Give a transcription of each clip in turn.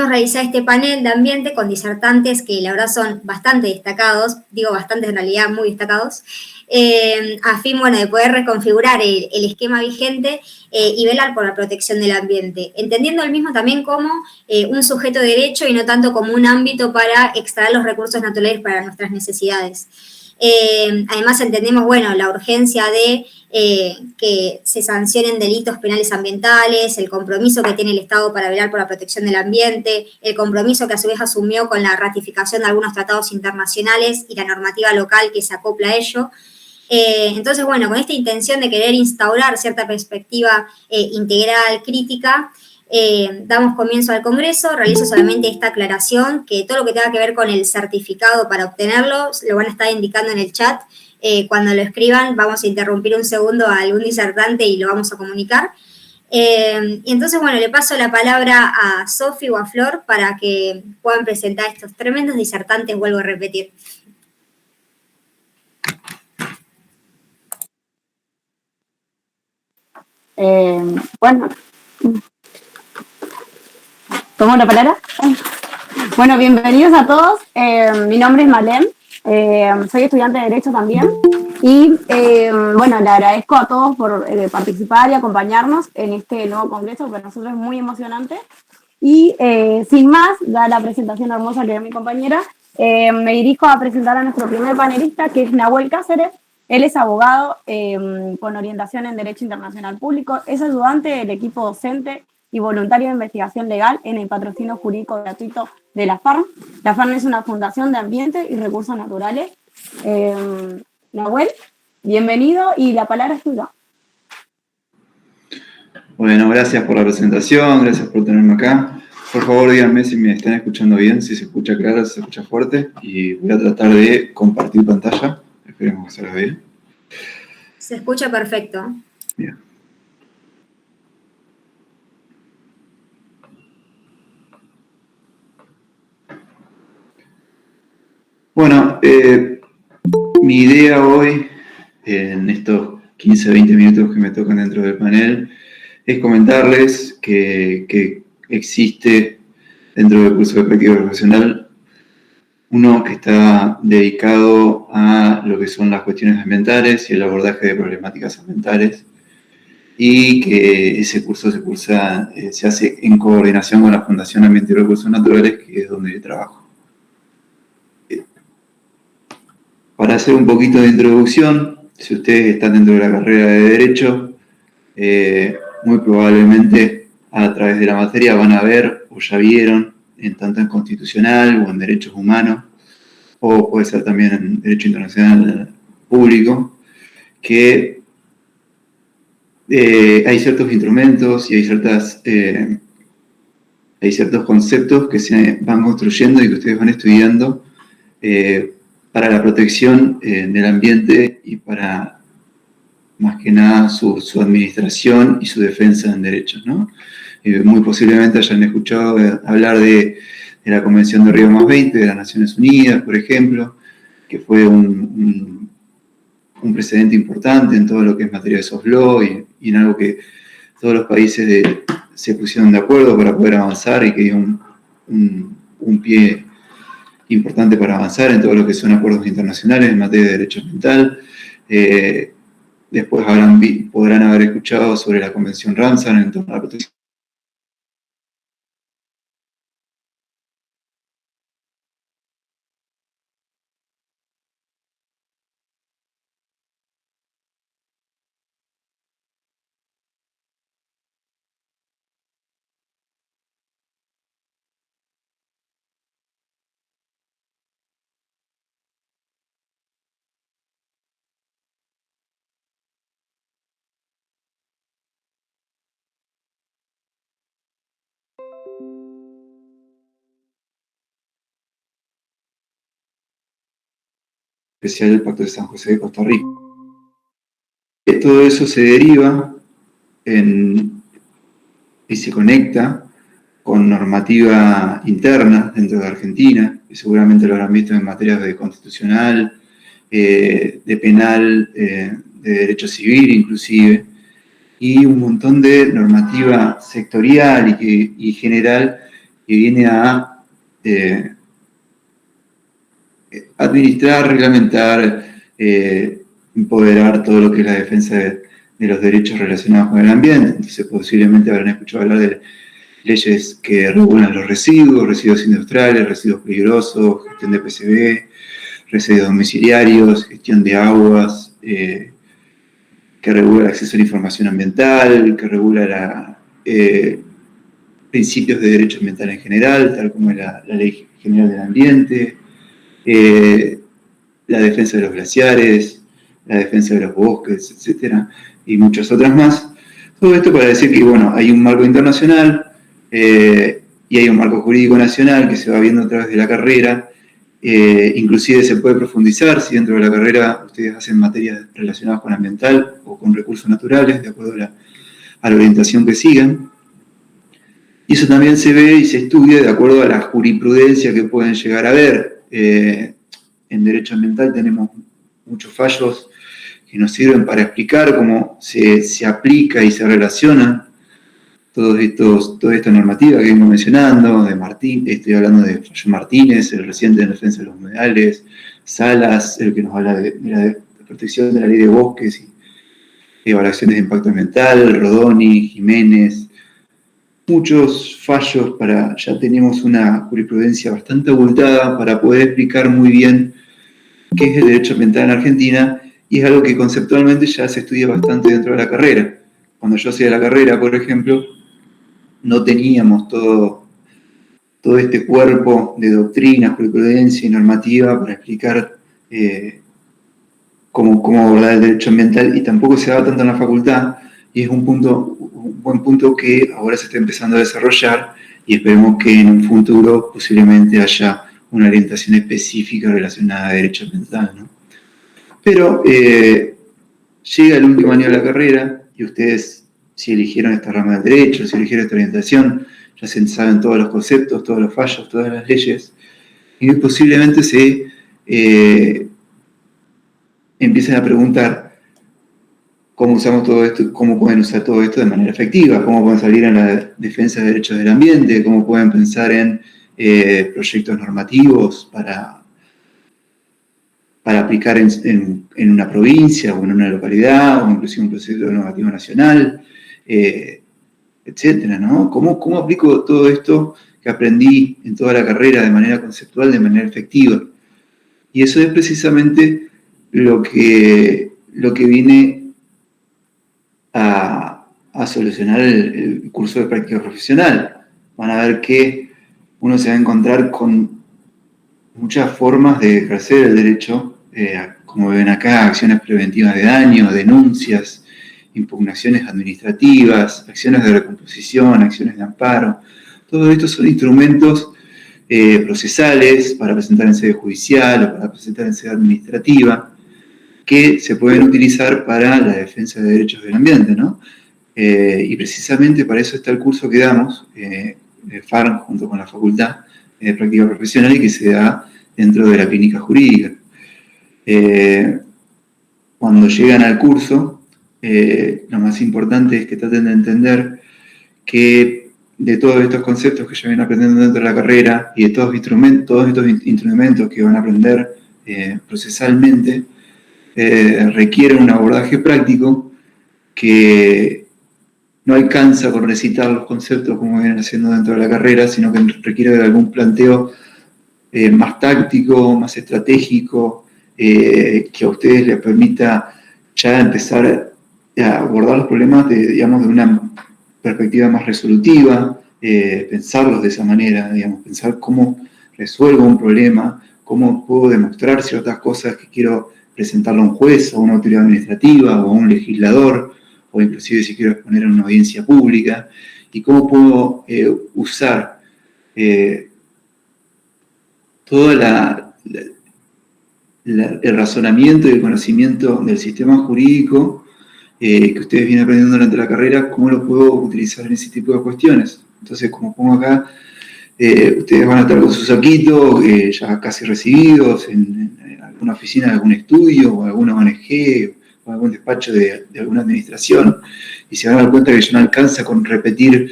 quisimos realizar este panel de ambiente con disertantes que la verdad son bastante destacados, digo bastantes en realidad, muy destacados, a fin, bueno, de poder reconfigurar el esquema vigente y velar por la protección del ambiente, entendiendo el mismo también como un sujeto de derecho y no tanto como un ámbito para extraer los recursos naturales para nuestras necesidades. Además entendemos, bueno, la urgencia de que se sancionen delitos penales ambientales, el compromiso que tiene el Estado para velar por la protección del ambiente, el compromiso que a su vez asumió con la ratificación de algunos tratados internacionales y la normativa local que se acopla a ello. Entonces, bueno, con esta intención de querer instaurar cierta perspectiva integral, crítica, damos comienzo al Congreso. Realizo solamente esta aclaración, que todo lo que tenga que ver con el certificado para obtenerlo, lo van a estar indicando en el chat. Cuando lo escriban, vamos a interrumpir un segundo a algún disertante y lo vamos a comunicar. Y entonces, bueno, le paso la palabra a Sofi o a Flor para que puedan presentar estos tremendos disertantes, vuelvo a repetir. Bueno, ¿tomo la palabra? Bueno, bienvenidos a todos. Mi nombre es Malén, soy estudiante de Derecho también. Y bueno, le agradezco a todos por participar y acompañarnos en este nuevo congreso, que para nosotros es muy emocionante. Y sin más, da la presentación hermosa que es mi compañera, me dirijo a presentar a nuestro primer panelista, que es Nahuel Cáceres. Él es abogado con orientación en Derecho Internacional Público, es ayudante del equipo docente y voluntario de investigación legal en el patrocinio jurídico gratuito de la FARM. La FARM es una fundación de ambiente y recursos naturales. Nahuel, bienvenido y la palabra es tuya. Bueno, gracias por la presentación, gracias por tenerme acá. Por favor, díganme si me están escuchando bien, si se escucha claro, si se escucha fuerte. Y voy a tratar de compartir pantalla. Esperemos que salga bien. Se escucha perfecto. Bien. Bueno, mi idea hoy, en estos 15-20 minutos que me tocan dentro del panel, es comentarles que existe dentro del curso de práctica profesional uno que está dedicado a lo que son las cuestiones ambientales y el abordaje de problemáticas ambientales, y que ese curso se hace en coordinación con la Fundación Ambiente y Recursos Naturales, que es donde yo trabajo. Para hacer un poquito de introducción, si ustedes están dentro de la carrera de Derecho, muy probablemente a través de la materia van a ver o ya vieron, tanto en Constitucional o en Derechos Humanos, o puede ser también en Derecho Internacional Público, que hay ciertos instrumentos y hay ciertos conceptos que se van construyendo y que ustedes van estudiando para la protección del ambiente y para, más que nada, su administración y su defensa en derechos, ¿no? Muy posiblemente hayan escuchado hablar de la Convención de Río +20 de las Naciones Unidas, por ejemplo, que fue un precedente importante en todo lo que es materia de soft law y en algo que todos los países se pusieron de acuerdo para poder avanzar, y que dio un pie importante para avanzar en todo lo que son acuerdos internacionales en materia de derecho ambiental. Después podrán haber escuchado sobre la Convención Ramsar en torno a la protección especial del Pacto de San José de Costa Rica. Todo eso se deriva y se conecta con normativa interna dentro de Argentina, que seguramente lo habrán visto en materias de constitucional, de penal, de derecho civil inclusive, y un montón de normativa sectorial y general que viene a administrar, reglamentar, empoderar todo lo que es la defensa de los derechos relacionados con el ambiente. Entonces, posiblemente habrán escuchado hablar de leyes que regulan los residuos industriales, residuos peligrosos, gestión de PCB, residuos domiciliarios, gestión de aguas, que regula el acceso a la información ambiental, que regula principios de derecho ambiental en general, tal como es la Ley General del Ambiente, la defensa de los glaciares, la defensa de los bosques, etcétera, y muchas otras más. Todo esto para decir que, bueno, hay un marco internacional y hay un marco jurídico nacional que se va viendo a través de la carrera. Inclusive se puede profundizar si dentro de la carrera ustedes hacen materias relacionadas con ambiental o con recursos naturales, de acuerdo a la orientación que sigan. Y eso también se ve y se estudia de acuerdo a la jurisprudencia que pueden llegar a haber. En derecho ambiental tenemos muchos fallos que nos sirven para explicar cómo se aplica y se relaciona toda esta normativa que vengo mencionando, estoy hablando de Fallo Martínez, el reciente de defensa de los humedales, Salas, el que nos habla de la protección de la ley de bosques y evaluaciones de impacto ambiental, Rodoni, Jiménez, muchos fallos ya tenemos una jurisprudencia bastante abultada para poder explicar muy bien qué es el derecho ambiental en Argentina, y es algo que conceptualmente ya se estudia bastante dentro de la carrera. Cuando yo hacía la carrera, por ejemplo, no teníamos todo este cuerpo de doctrina, jurisprudencia y normativa para explicar cómo abordar el derecho ambiental, y tampoco se daba tanto en la facultad, y es un buen punto que ahora se está empezando a desarrollar, y esperemos que en un futuro posiblemente haya una orientación específica relacionada a derecho ambiental, ¿no? Pero llega el último año de la carrera y ustedes, si eligieron esta rama del derecho, si eligieron esta orientación, ya se saben todos los conceptos, todos los fallos, todas las leyes, y posiblemente se empiecen a preguntar cómo usamos todo esto, cómo pueden usar todo esto de manera efectiva, cómo pueden salir en la defensa de derechos del ambiente, cómo pueden pensar en proyectos normativos para aplicar en una provincia o en una localidad, o inclusive un proyecto normativo nacional, etcétera, ¿no? ¿Cómo aplico todo esto que aprendí en toda la carrera de manera conceptual, de manera efectiva? Y eso es precisamente lo que viene a solucionar el curso de práctica profesional. Van a ver que uno se va a encontrar con muchas formas de ejercer el derecho, como ven acá, acciones preventivas de daño, denuncias, impugnaciones administrativas, acciones de recomposición, acciones de amparo. Todo esto son instrumentos procesales para presentar en sede judicial o para presentar en sede administrativa, que se pueden utilizar para la defensa de derechos del ambiente, ¿no? Y precisamente para eso está el curso que damos, de FARM, junto con la Facultad de Práctica Profesional, y que se da dentro de la clínica jurídica. Cuando llegan al curso, lo más importante es que traten de entender que de todos estos conceptos que ya vienen aprendiendo dentro de la carrera y de todos estos instrumentos que van a aprender procesalmente, requiere un abordaje práctico que no alcanza con recitar los conceptos como vienen haciendo dentro de la carrera, sino que requiere de algún planteo más táctico, más estratégico, que a ustedes les permita ya empezar a abordar los problemas de una perspectiva más resolutiva, pensarlos de esa manera, pensar cómo resuelvo un problema, cómo puedo demostrar ciertas cosas que quiero presentarle a un juez, o a una autoridad administrativa, o a un legislador, o inclusive si quiero exponer en una audiencia pública, y cómo puedo usar todo el razonamiento y el conocimiento del sistema jurídico que ustedes vienen aprendiendo durante la carrera, cómo lo puedo utilizar en ese tipo de cuestiones. Entonces, como pongo acá, ustedes van a estar con su saquito, ya casi recibidos, en alguna oficina de algún estudio, o alguna ONG, o algún despacho de alguna administración, y se van a dar cuenta que ya no alcanza con repetir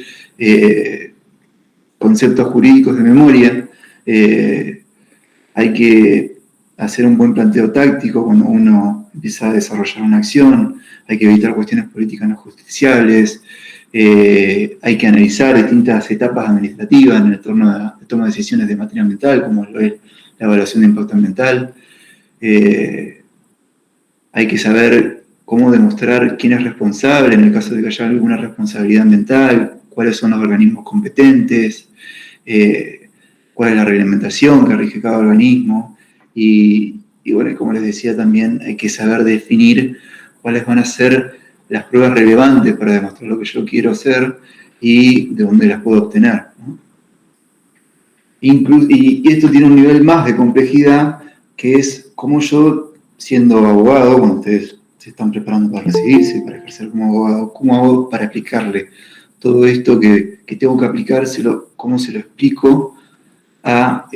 conceptos jurídicos de memoria, hay que hacer un buen planteo táctico cuando uno empieza a desarrollar una acción, hay que evitar cuestiones políticas no justiciables, hay que analizar distintas etapas administrativas en el torno a la toma de decisiones de materia ambiental, como lo es la evaluación de impacto ambiental. Hay que saber cómo demostrar quién es responsable en el caso de que haya alguna responsabilidad ambiental, cuáles son los organismos competentes, cuál es la reglamentación que rige cada organismo. Y bueno, como les decía también, hay que saber definir cuáles van a ser las pruebas relevantes para demostrar lo que yo quiero hacer y de dónde las puedo obtener, ¿no? Y esto tiene un nivel más de complejidad, que es cómo yo, siendo abogado, cuando ustedes se están preparando para recibirse, para ejercer como abogado, ¿cómo hago para explicarle todo esto que tengo que aplicárselo? ¿Cómo se lo explico a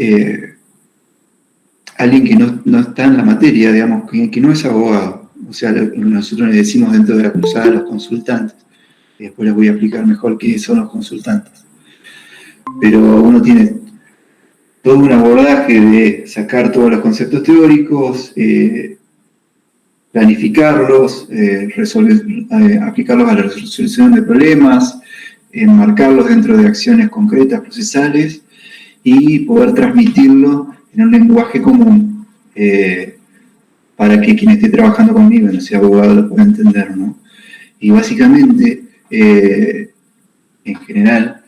alguien que no está en la materia, digamos, que no es abogado? O sea, nosotros le decimos dentro de la cruzada a los consultantes, y después les voy a explicar mejor qué son los consultantes. Pero uno tiene todo un abordaje de sacar todos los conceptos teóricos, planificarlos, aplicarlos a la resolución de problemas, enmarcarlos dentro de acciones concretas, procesales, y poder transmitirlo en un lenguaje común para que quien esté trabajando conmigo, no sea abogado, lo pueda entender, ¿no? Y básicamente, en general,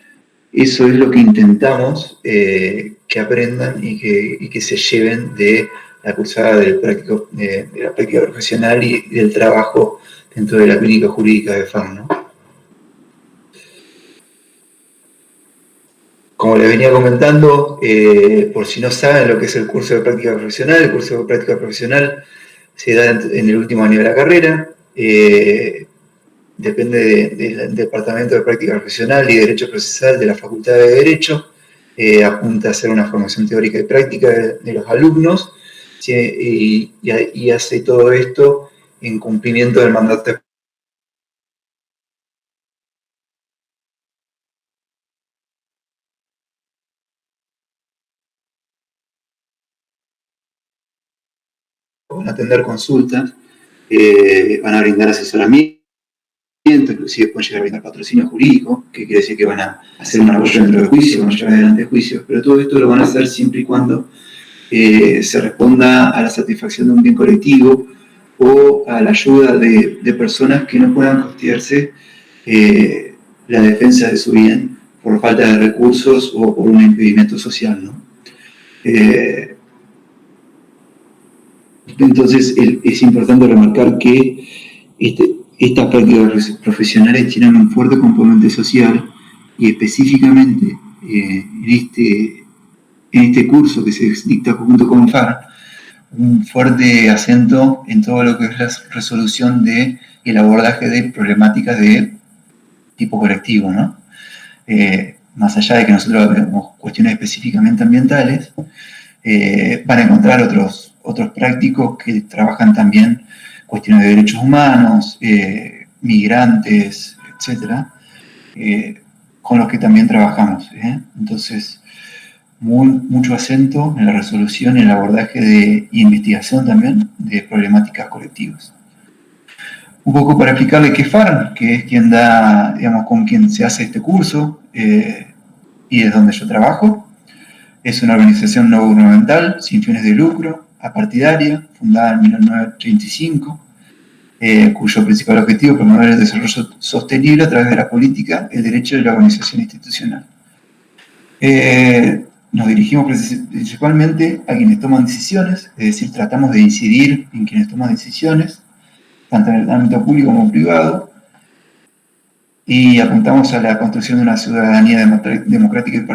eso es lo que intentamos que aprendan y que se lleven de la cursada de la práctica profesional y del trabajo dentro de la clínica jurídica de FAM, ¿no? Como les venía comentando, por si no saben lo que es el curso de práctica profesional, el curso de práctica profesional se da en el último año de la carrera, depende del Departamento de Práctica Profesional y Derecho Procesal de la Facultad de Derecho, apunta a hacer una formación teórica y práctica de los alumnos, ¿sí? y hace todo esto en cumplimiento del mandato van a atender consultas, van a brindar asesoramiento, inclusive pueden llegar a brindar patrocinio jurídico, que quiere decir que van a hacer una apoyo dentro del juicio, van a llevar adelante juicios, pero todo esto lo van a hacer siempre y cuando se responda a la satisfacción de un bien colectivo o a la ayuda de personas que no puedan costearse la defensa de su bien por falta de recursos o por un impedimento social, ¿no? Entonces es importante remarcar que estas prácticas profesionales tienen un fuerte componente social y específicamente en este curso que se dicta junto con FAR, un fuerte acento en todo lo que es la resolución del abordaje de problemáticas de tipo colectivo, ¿no? Más allá de que nosotros vemos cuestiones específicamente ambientales, van a encontrar otros prácticos que trabajan también cuestiones de derechos humanos, migrantes, etcétera, con los que también trabajamos, ¿eh? Entonces, mucho acento en la resolución y el abordaje y investigación también de problemáticas colectivas. Un poco para explicarle qué es FAR, que es quien da, digamos, con quien se hace este curso y es donde yo trabajo. Es una organización no gubernamental, sin fines de lucro, apartidaria, fundada en 1935, cuyo principal objetivo es promover el desarrollo sostenible a través de la política, el derecho y la organización institucional. Nos dirigimos principalmente a quienes toman decisiones, es decir, tratamos de incidir en quienes toman decisiones, tanto en el ámbito público como privado, y apuntamos a la construcción de una ciudadanía democrática y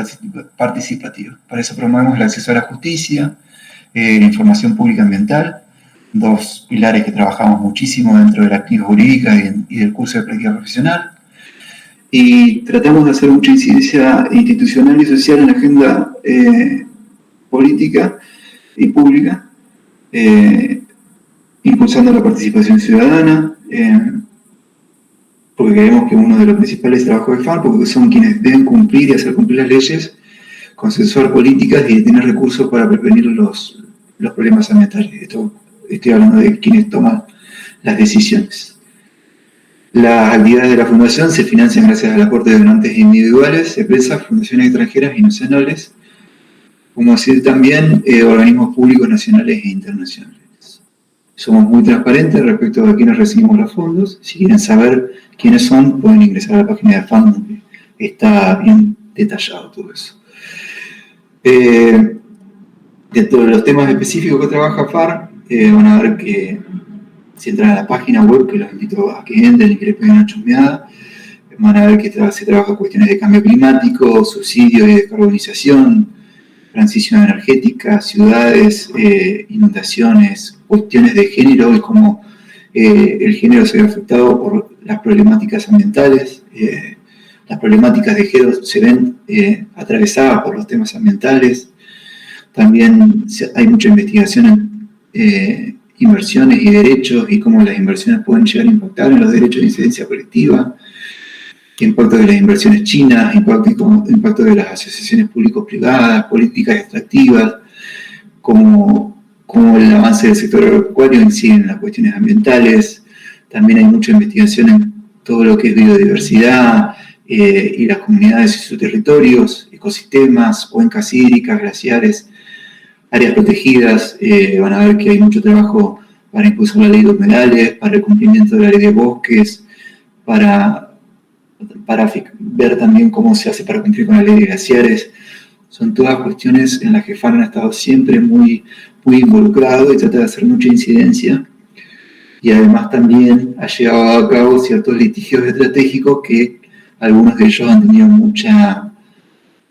participativa. Para eso promovemos el acceso a la justicia, la información pública ambiental, dos pilares que trabajamos muchísimo dentro de la clínica jurídica y del curso de práctica profesional, y tratamos de hacer mucha incidencia institucional y social en la agenda política y pública, impulsando la participación ciudadana, porque creemos que uno de los principales trabajos de FAR, porque son quienes deben cumplir y hacer cumplir las leyes, consensuar políticas y tener recursos para prevenir los problemas ambientales. Estoy hablando de quienes toman las decisiones. Las actividades de la Fundación se financian gracias al aporte de donantes individuales, empresas, fundaciones extranjeras y nacionales, como así también organismos públicos nacionales e internacionales. Somos muy transparentes respecto a quienes recibimos los fondos. Si quieren saber quiénes son, pueden ingresar a la página de FAN, donde está bien detallado todo eso. Dentro de los temas específicos que trabaja FAR, van a ver que si entran a la página web, que los invito a que entren y que le peguen una chusmeada, van a ver que se trabaja cuestiones de cambio climático, subsidios y descarbonización, transición energética, ciudades, inundaciones, cuestiones de género y cómo el género se ve afectado por las problemáticas ambientales. Las problemáticas de género se ven atravesadas por los temas ambientales. También hay mucha investigación en inversiones y derechos y cómo las inversiones pueden llegar a impactar en los derechos de incidencia colectiva, impacto de las inversiones chinas, impacto de las asociaciones público-privadas, políticas extractivas, cómo el avance del sector agropecuario incide en las cuestiones ambientales. También hay mucha investigación en todo lo que es biodiversidad y las comunidades y sus territorios, ecosistemas, cuencas hídricas, glaciares, áreas protegidas. Van a ver que hay mucho trabajo para impulsar la ley de humedales, para el cumplimiento de la ley de bosques, para ver también cómo se hace para cumplir con la ley de glaciares. Son todas cuestiones en las que FAR ha estado siempre muy, muy involucrado y trata de hacer mucha incidencia. Y además también ha llevado a cabo ciertos litigios estratégicos que algunos de ellos han tenido mucha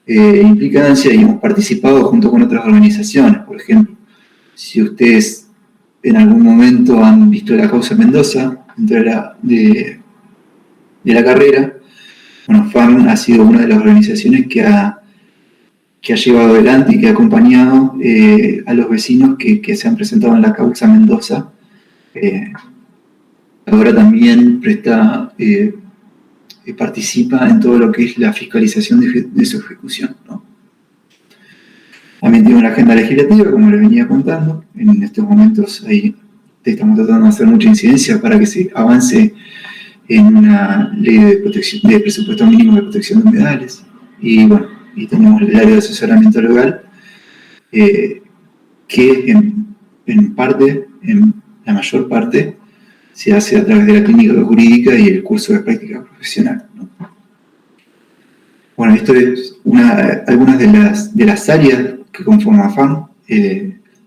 implicancia y hemos participado junto con otras organizaciones. Por ejemplo, si ustedes en algún momento han visto la causa Mendoza dentro de la carrera, bueno, FARN ha sido una de las organizaciones que ha llevado adelante y que ha acompañado a los vecinos que se han presentado en la causa Mendoza. Ahora también participa en todo lo que es la fiscalización de su ejecución, ¿no? También tiene una agenda legislativa, como les venía contando. En estos momentos ahí estamos tratando de hacer mucha incidencia para que se avance en una ley de presupuesto mínimo de protección de humedales. Y bueno, y tenemos el área de asesoramiento legal, que en la mayor parte, se hace a través de la clínica jurídica y el curso de práctica profesional, ¿no? Bueno, esto es algunas de las áreas que conforman FAN.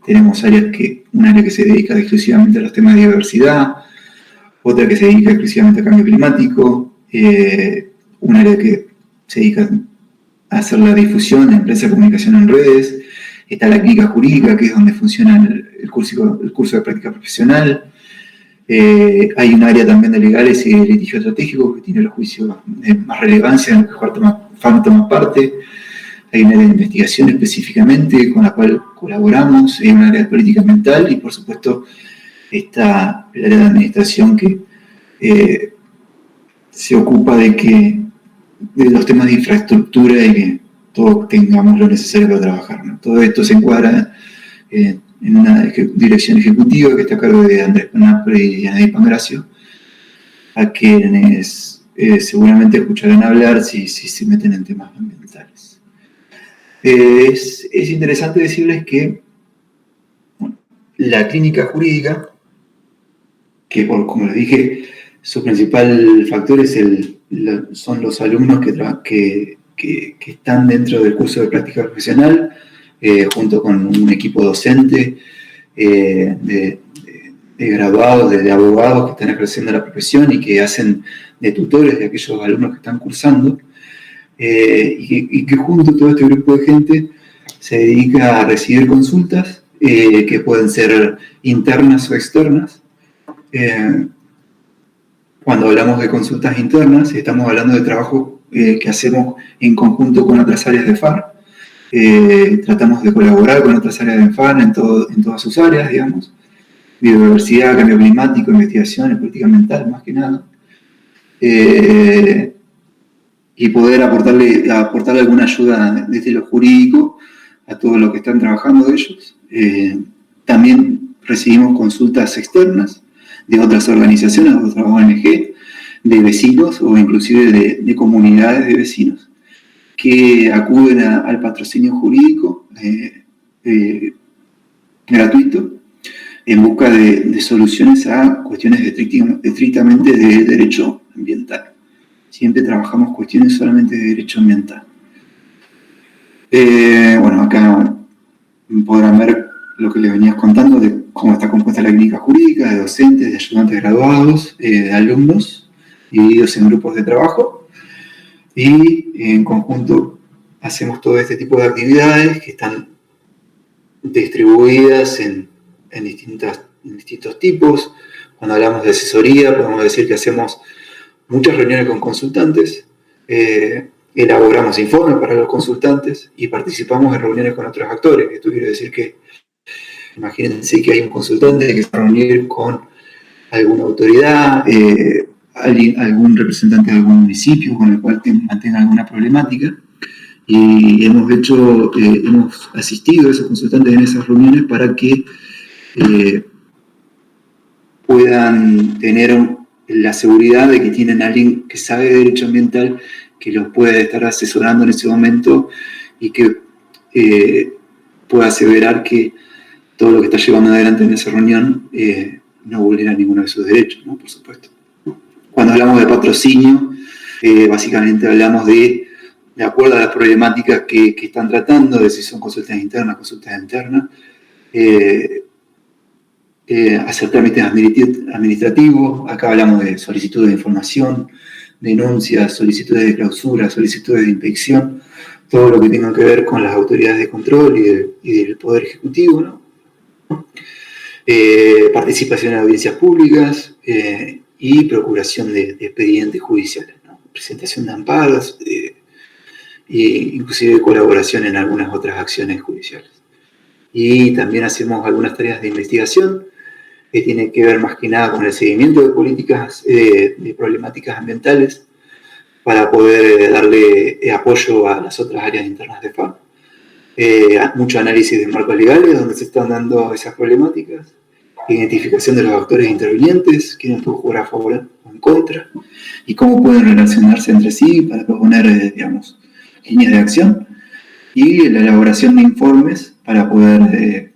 Tenemos un área que se dedica exclusivamente a los temas de diversidad, otra que se dedica exclusivamente al cambio climático, un área que se dedica a hacer la difusión de empresas de comunicación en redes, está la clínica jurídica, que es donde funciona el curso de práctica profesional. Hay un área también de legales y de litigio estratégico que tiene los juicios de más relevancia en los que FAN toma parte. Hay un área de investigación específicamente con la cual colaboramos, hay un área de política ambiental y por supuesto está el área de administración que se ocupa de los temas de infraestructura y que todos tengamos lo necesario para trabajar, ¿no? Todo esto se encuadra en una dirección ejecutiva que está a cargo de Andrés Penapre y Anaí Pangracio, a quienes seguramente escucharán hablar si se meten en temas ambientales. Es interesante decirles que la clínica jurídica, que como les dije, su principal factor son los alumnos que están dentro del curso de práctica profesional, junto con un equipo docente de graduados, de abogados que están ejerciendo la profesión y que hacen de tutores de aquellos alumnos que están cursando, y que junto a todo este grupo de gente se dedica a recibir consultas que pueden ser internas o externas. Cuando hablamos de consultas internas, estamos hablando de trabajo que hacemos en conjunto con otras áreas de FAR. Tratamos de colaborar con otras áreas de FAR en todas sus áreas, digamos. Biodiversidad, cambio climático, investigación y política ambiental, más que nada. y poder aportarle alguna ayuda desde lo jurídico a todos los que están trabajando ellos. También recibimos consultas externas de otras organizaciones, de otras ONG, de vecinos o inclusive de comunidades de vecinos que acuden al patrocinio jurídico gratuito en busca de soluciones a cuestiones estrictamente de derecho ambiental. Siempre trabajamos cuestiones solamente de derecho ambiental. Bueno, acá podrán ver lo que les venías contando de cómo está compuesta la clínica jurídica, de docentes, de ayudantes graduados, de alumnos, divididos en grupos de trabajo. Y en conjunto hacemos todo este tipo de actividades que están distribuidas en distintos tipos. Cuando hablamos de asesoría, podemos decir que hacemos muchas reuniones con consultantes, elaboramos informes para los consultantes y participamos en reuniones con otros actores. Esto quiere decir que, imagínense que hay un consultante que se va a reunir con alguna autoridad, algún representante de algún municipio con el cual mantenga alguna problemática, y hemos asistido a esos consultantes en esas reuniones para que puedan tener la seguridad de que tienen a alguien que sabe de derecho ambiental, que los puede estar asesorando en ese momento y que pueda aseverar que todo lo que está llevando adelante en esa reunión no vulnera ninguno de sus derechos, ¿no? Por supuesto. Cuando hablamos de patrocinio, básicamente hablamos de acuerdo a las problemáticas que están tratando, de si son consultas internas, hacer trámites administrativos. Acá hablamos de solicitudes de información, denuncias, solicitudes de clausura, solicitudes de inspección, todo lo que tenga que ver con las autoridades de control y del Poder Ejecutivo, ¿no? Participación en audiencias públicas y procuración de expedientes judiciales, ¿no? Presentación de amparos, e inclusive colaboración en algunas otras acciones judiciales. Y también hacemos algunas tareas de investigación que tienen que ver más que nada con el seguimiento de políticas, de problemáticas ambientales, para poder darle apoyo a las otras áreas internas de FAM. Mucho análisis de marcos legales donde se están dando esas problemáticas, identificación de los actores intervinientes, quiénes pueden jugar a favor o en contra, y cómo pueden relacionarse entre sí para proponer, líneas de acción, y la elaboración de informes para poder,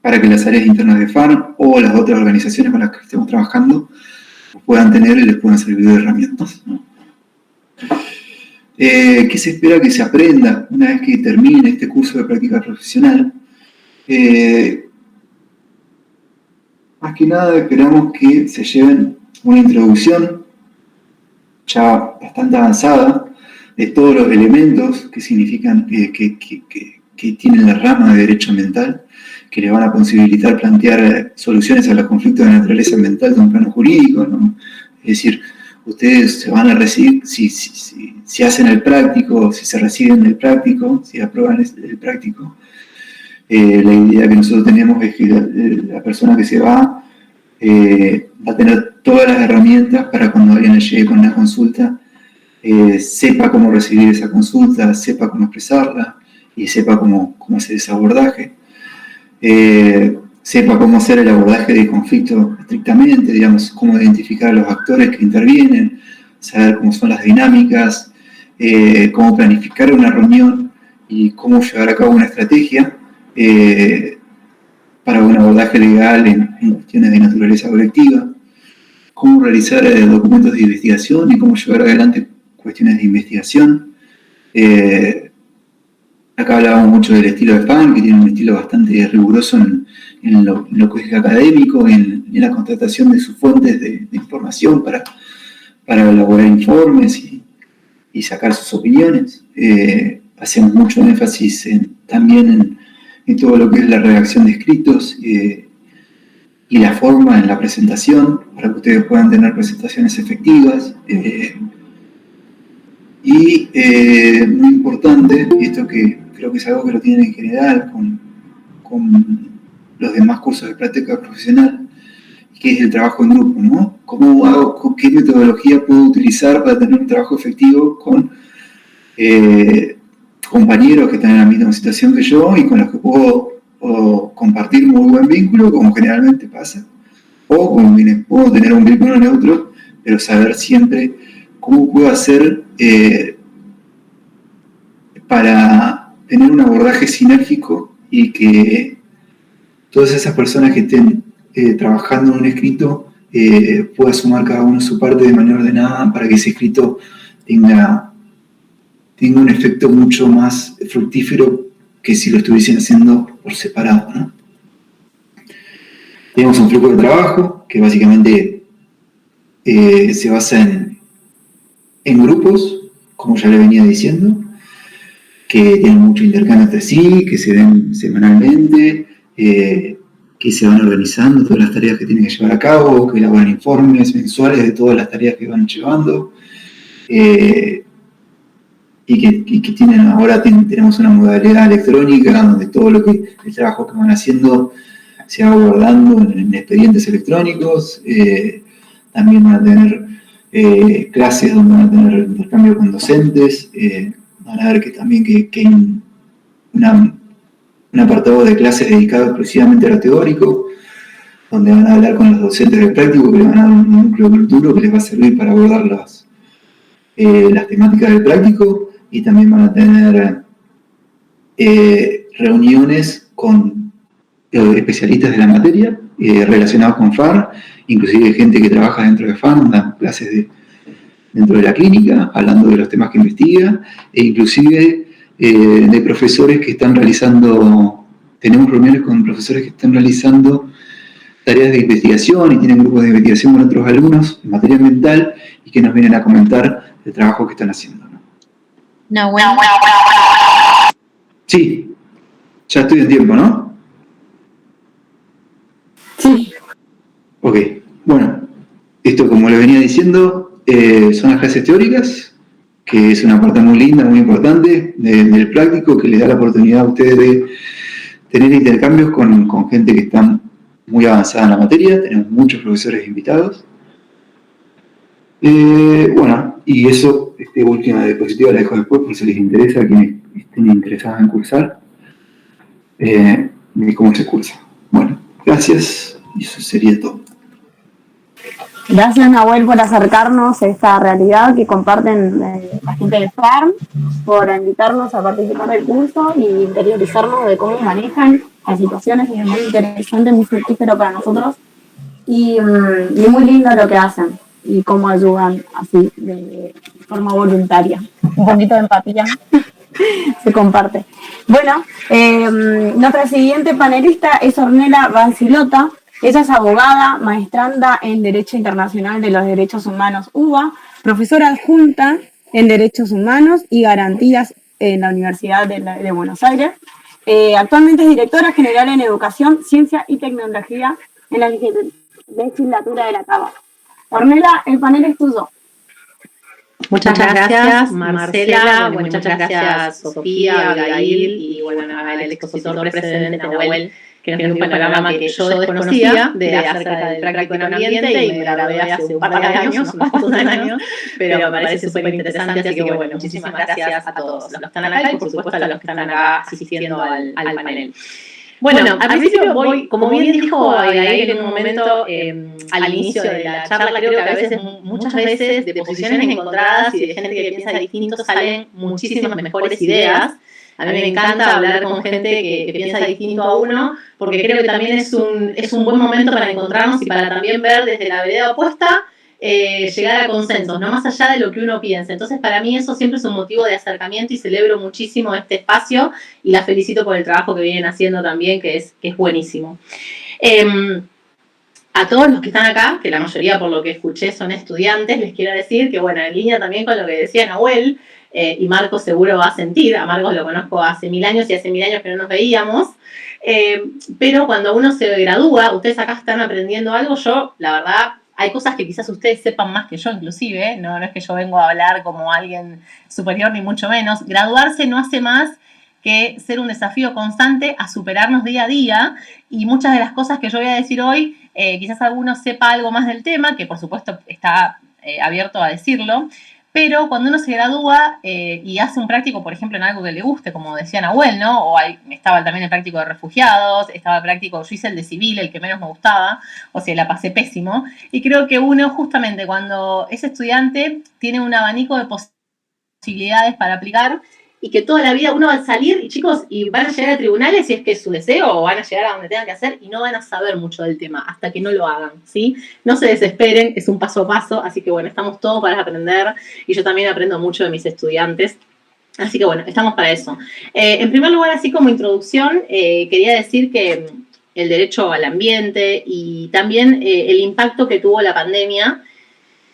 para que las áreas internas de FARM o las otras organizaciones con las que estemos trabajando puedan tener y les puedan servir de herramientas, ¿no? ¿Qué se espera que se aprenda una vez que termine este curso de práctica profesional? Más que nada esperamos que se lleven una introducción ya bastante avanzada de todos los elementos que significan que tienen la rama de derecho ambiental, que les van a posibilitar plantear soluciones a los conflictos de naturaleza ambiental de un plano jurídico, ¿no? Es decir, ustedes se van a recibir, si hacen el práctico, si se reciben del práctico, si aprueban el práctico, la idea que nosotros tenemos es que la persona que se va a tener todas las herramientas para cuando alguien le llegue con una consulta, sepa cómo recibir esa consulta, sepa cómo expresarla y sepa cómo hacer ese abordaje. Sepa cómo hacer el abordaje de conflicto estrictamente, cómo identificar a los actores que intervienen, saber cómo son las dinámicas, cómo planificar una reunión y cómo llevar a cabo una estrategia para un abordaje legal en cuestiones de naturaleza colectiva, cómo realizar documentos de investigación y cómo llevar adelante cuestiones de investigación. Acá hablábamos mucho del estilo de FAM, que tiene un estilo bastante riguroso en lo que es académico, en la contratación de sus fuentes de información para elaborar informes y sacar sus opiniones. Hacemos mucho énfasis también en todo lo que es la redacción de escritos y la forma en la presentación, para que ustedes puedan tener presentaciones efectivas. Muy importante, y esto que creo que es algo que lo tienen en general con los demás cursos de práctica profesional, que es el trabajo en grupo, ¿no? ¿Cómo hago, qué metodología puedo utilizar para tener un trabajo efectivo con compañeros que están en la misma situación que yo y con los que puedo compartir muy buen vínculo, como generalmente pasa, o con quienes puedo tener un vínculo neutro, pero saber siempre cómo puedo hacer para tener un abordaje sinérgico y que todas esas personas que estén trabajando en un escrito pueda sumar cada uno su parte de manera ordenada para que ese escrito tenga un efecto mucho más fructífero que si lo estuviesen haciendo por separado, ¿no? Tenemos un flujo de trabajo que básicamente se basa en grupos, como ya le venía diciendo, que tienen mucho intercambio entre sí, que se ven semanalmente, que se van organizando todas las tareas que tienen que llevar a cabo, que elaboran informes mensuales de todas las tareas que van llevando, y que tienen ahora tenemos una modalidad electrónica donde todo el trabajo que van haciendo se va guardando en expedientes electrónicos. También van a tener clases donde van a tener intercambio con docentes. Van a ver que también que hay un apartado de clases dedicado exclusivamente a lo teórico, donde van a hablar con los docentes del práctico, que les van a dar un núcleo culturo que les va a servir para abordar las temáticas del práctico, y también van a tener reuniones con especialistas de la materia relacionados con FAR, inclusive gente que trabaja dentro de FAR, dan clases dentro de la clínica, hablando de los temas que investiga, e inclusive de profesores que están realizando, tenemos reuniones con profesores que están realizando tareas de investigación y tienen grupos de investigación con otros alumnos en materia ambiental y que nos vienen a comentar el trabajo que están haciendo, ¿no? No, bueno. Sí, ya estoy en tiempo, ¿no? Sí. Ok, bueno, esto como le venía diciendo, son las clases teóricas, que es una parte muy linda, muy importante del práctico, que les da la oportunidad a ustedes de tener intercambios con gente que está muy avanzada en la materia. Tenemos muchos profesores invitados. Bueno, y eso, esta última diapositiva la dejo después por si les interesa, a quienes estén interesados en cursar, de cómo se cursa. Bueno, gracias, y eso sería todo. Gracias, Nahuel, por acercarnos a esta realidad que comparten la gente de FARM, por invitarnos a participar del curso y interiorizarnos de cómo manejan las situaciones, y es muy interesante, muy fructífero para nosotros, y muy lindo lo que hacen y cómo ayudan así de forma voluntaria. Un poquito de empatía se comparte. Bueno, nuestra siguiente panelista es Ornella Vancilota. Ella es abogada, maestranda en Derecho Internacional de los Derechos Humanos UBA, profesora adjunta en Derechos Humanos y Garantías en la Universidad de Buenos Aires. Actualmente es directora general en Educación, Ciencia y Tecnología en la legislatura de la Cámara. Ornella, el panel es tuyo. Muchas gracias, Marcela. Bueno, muchas gracias, Sofía, Abigail y bueno, al expositor presente, Nahuel, que nos dio un panorama que yo desconocía acerca del práctico en ambiente y me gradué hace un par de años, unos cuantos años, pero me parece súper interesante, así que bueno, muchísimas gracias a todos los que están acá y por supuesto a los que están acá asistiendo al panel. Bueno, al principio voy, como bien dijo Abigail en un momento al inicio de la charla, creo que a veces, muchas veces, de posiciones encontradas y de gente que piensa distinto salen muchísimas mejores ideas. A mí me encanta hablar con gente que piensa distinto a uno, porque creo que también es un buen momento para encontrarnos y para también ver desde la vereda opuesta, llegar a consensos, no más allá de lo que uno piensa. Entonces, para mí eso siempre es un motivo de acercamiento y celebro muchísimo este espacio y la felicito por el trabajo que vienen haciendo también, que es buenísimo. A todos los que están acá, que la mayoría por lo que escuché son estudiantes, les quiero decir que, bueno, en línea también con lo que decía Nahuel, y Marcos seguro va a sentir, a Marcos lo conozco hace 1000 años y hace 1000 años que no nos veíamos, pero cuando uno se gradúa, ustedes acá están aprendiendo algo, yo, la verdad, hay cosas que quizás ustedes sepan más que yo inclusive, no es que yo vengo a hablar como alguien superior ni mucho menos. Graduarse no hace más que ser un desafío constante a superarnos día a día, y muchas de las cosas que yo voy a decir hoy, quizás alguno sepa algo más del tema, que por supuesto está abierto a decirlo, pero cuando uno se gradúa y hace un práctico, por ejemplo, en algo que le guste, como decía Nahuel, ¿no? O estaba también el práctico de refugiados, estaba el práctico, yo hice el de civil, el que menos me gustaba, o sea, la pasé pésimo, y creo que uno justamente cuando es estudiante tiene un abanico de posibilidades para aplicar, y que toda la vida uno va a salir, y chicos, y van a llegar a tribunales si es que es su deseo, o van a llegar a donde tengan que hacer, y no van a saber mucho del tema hasta que no lo hagan, ¿sí? No se desesperen, es un paso a paso, así que bueno, estamos todos para aprender, y yo también aprendo mucho de mis estudiantes, así que bueno, estamos para eso. En primer lugar, así como introducción, quería decir que el derecho al ambiente y también el impacto que tuvo la pandemia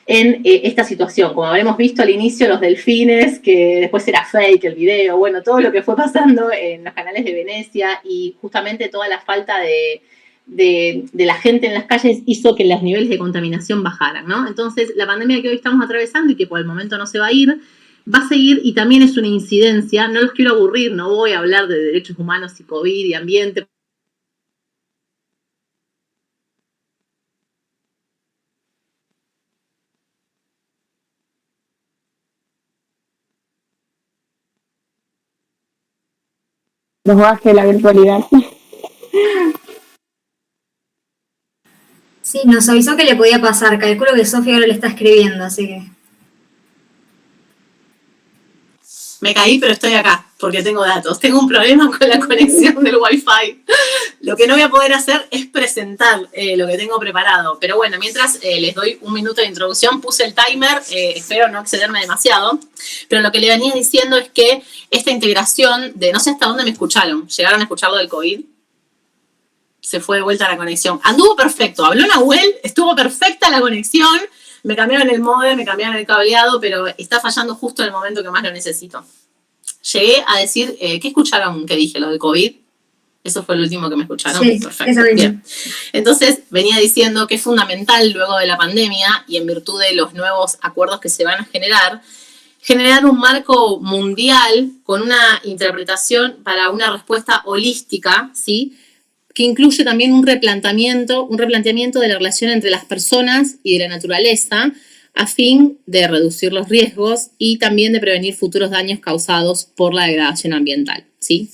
en esta situación. Como habremos visto al inicio, los delfines, que después era fake el video, bueno, todo lo que fue pasando en los canales de Venecia y justamente toda la falta de la gente en las calles hizo que los niveles de contaminación bajaran, ¿no? Entonces, la pandemia que hoy estamos atravesando y que por el momento no se va a ir, va a seguir y también es una incidencia. No los quiero aburrir, no voy a hablar de derechos humanos y COVID y ambiente, Los bajes, la virtualidad. Sí, nos avisó que le podía pasar. Calculo que Sofía ahora le está escribiendo, así que... Me caí, pero estoy acá, porque tengo datos. Tengo un problema con la conexión del Wi-Fi. Lo que no voy a poder hacer es presentar lo que tengo preparado. Pero bueno, mientras les doy un minuto de introducción, puse el timer, espero no excederme demasiado. Pero lo que le venía diciendo es que esta integración de, no sé hasta dónde me escucharon, ¿llegaron a escuchar lo del COVID? Se fue de vuelta la conexión. Anduvo perfecto, habló Nahuel, estuvo perfecta la conexión. Me cambiaron el módem, me cambiaron el cableado, pero está fallando justo en el momento que más lo necesito. Llegué a decir, ¿qué escucharon que dije? ¿Lo del COVID? Eso fue el último que me escucharon. Sí, perfecto. Bien. Entonces, venía diciendo que es fundamental luego de la pandemia y en virtud de los nuevos acuerdos que se van a generar un marco mundial con una interpretación para una respuesta holística, ¿sí?, que incluye también un replanteamiento de la relación entre las personas y de la naturaleza a fin de reducir los riesgos y también de prevenir futuros daños causados por la degradación ambiental, ¿sí?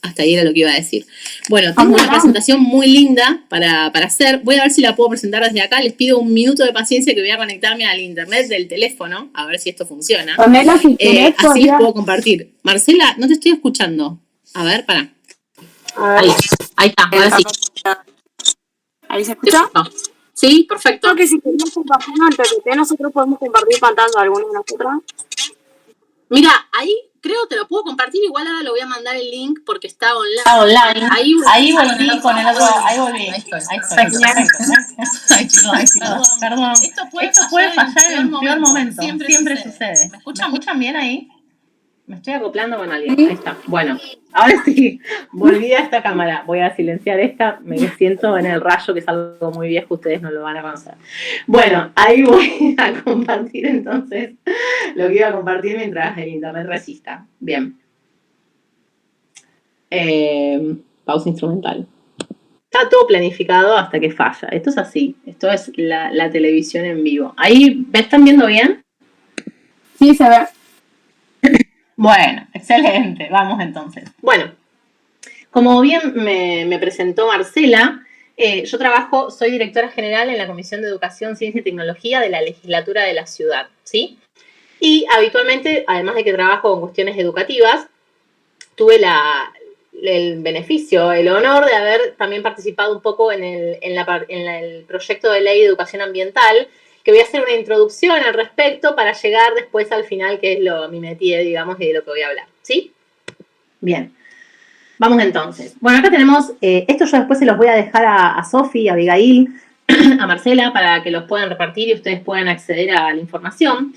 Hasta ahí era lo que iba a decir. Bueno, tengo una presentación muy linda para hacer. Voy a ver si la puedo presentar desde acá. Les pido un minuto de paciencia que voy a conectarme al internet del teléfono, a ver si esto funciona. Así les puedo compartir. Marcela, no te estoy escuchando. A ver, pará. Ahí está, ahora sí. ¿Ahí se escucha? Sí, perfecto. Creo que si queremos compartir el PPT, nosotros podemos compartir pantalla alguna de nosotras. Mira, ahí creo te lo puedo compartir, igual ahora lo voy a mandar el link porque está online. Está online. Ahí volví con el otro, ahí volví. Ahí estoy. Perdón. Esto puede fallar en el peor momento. Siempre sucede. ¿Me escuchan bien ahí? Me estoy acoplando con alguien. Ahí está. Bueno, ahora sí, volví a esta cámara. Voy a silenciar esta. Me siento en el rayo, que es algo muy viejo. Ustedes no lo van a conocer. Bueno, ahí voy a compartir entonces lo que iba a compartir mientras el internet resista. Bien. Pausa instrumental. Está todo planificado hasta que falla. Esto es así. Esto es la televisión en vivo. ¿Ahí me están viendo bien? Sí, se ve. Bueno, excelente. Vamos entonces. Bueno, como bien me presentó Marcela, yo soy directora general en la Comisión de Educación, Ciencia y Tecnología de la Legislatura de la Ciudad, ¿sí? Y habitualmente, además de que trabajo con cuestiones educativas, tuve el beneficio, el honor de haber también participado un poco en el proyecto de ley de educación ambiental, que voy a hacer una introducción al respecto para llegar después al final, que es mi métier, digamos, y de lo que voy a hablar, ¿sí? Bien, vamos entonces. Bueno, acá tenemos, esto yo después se los voy a dejar a Sofi, a Abigail, a Marcela, para que los puedan repartir y ustedes puedan acceder a la información.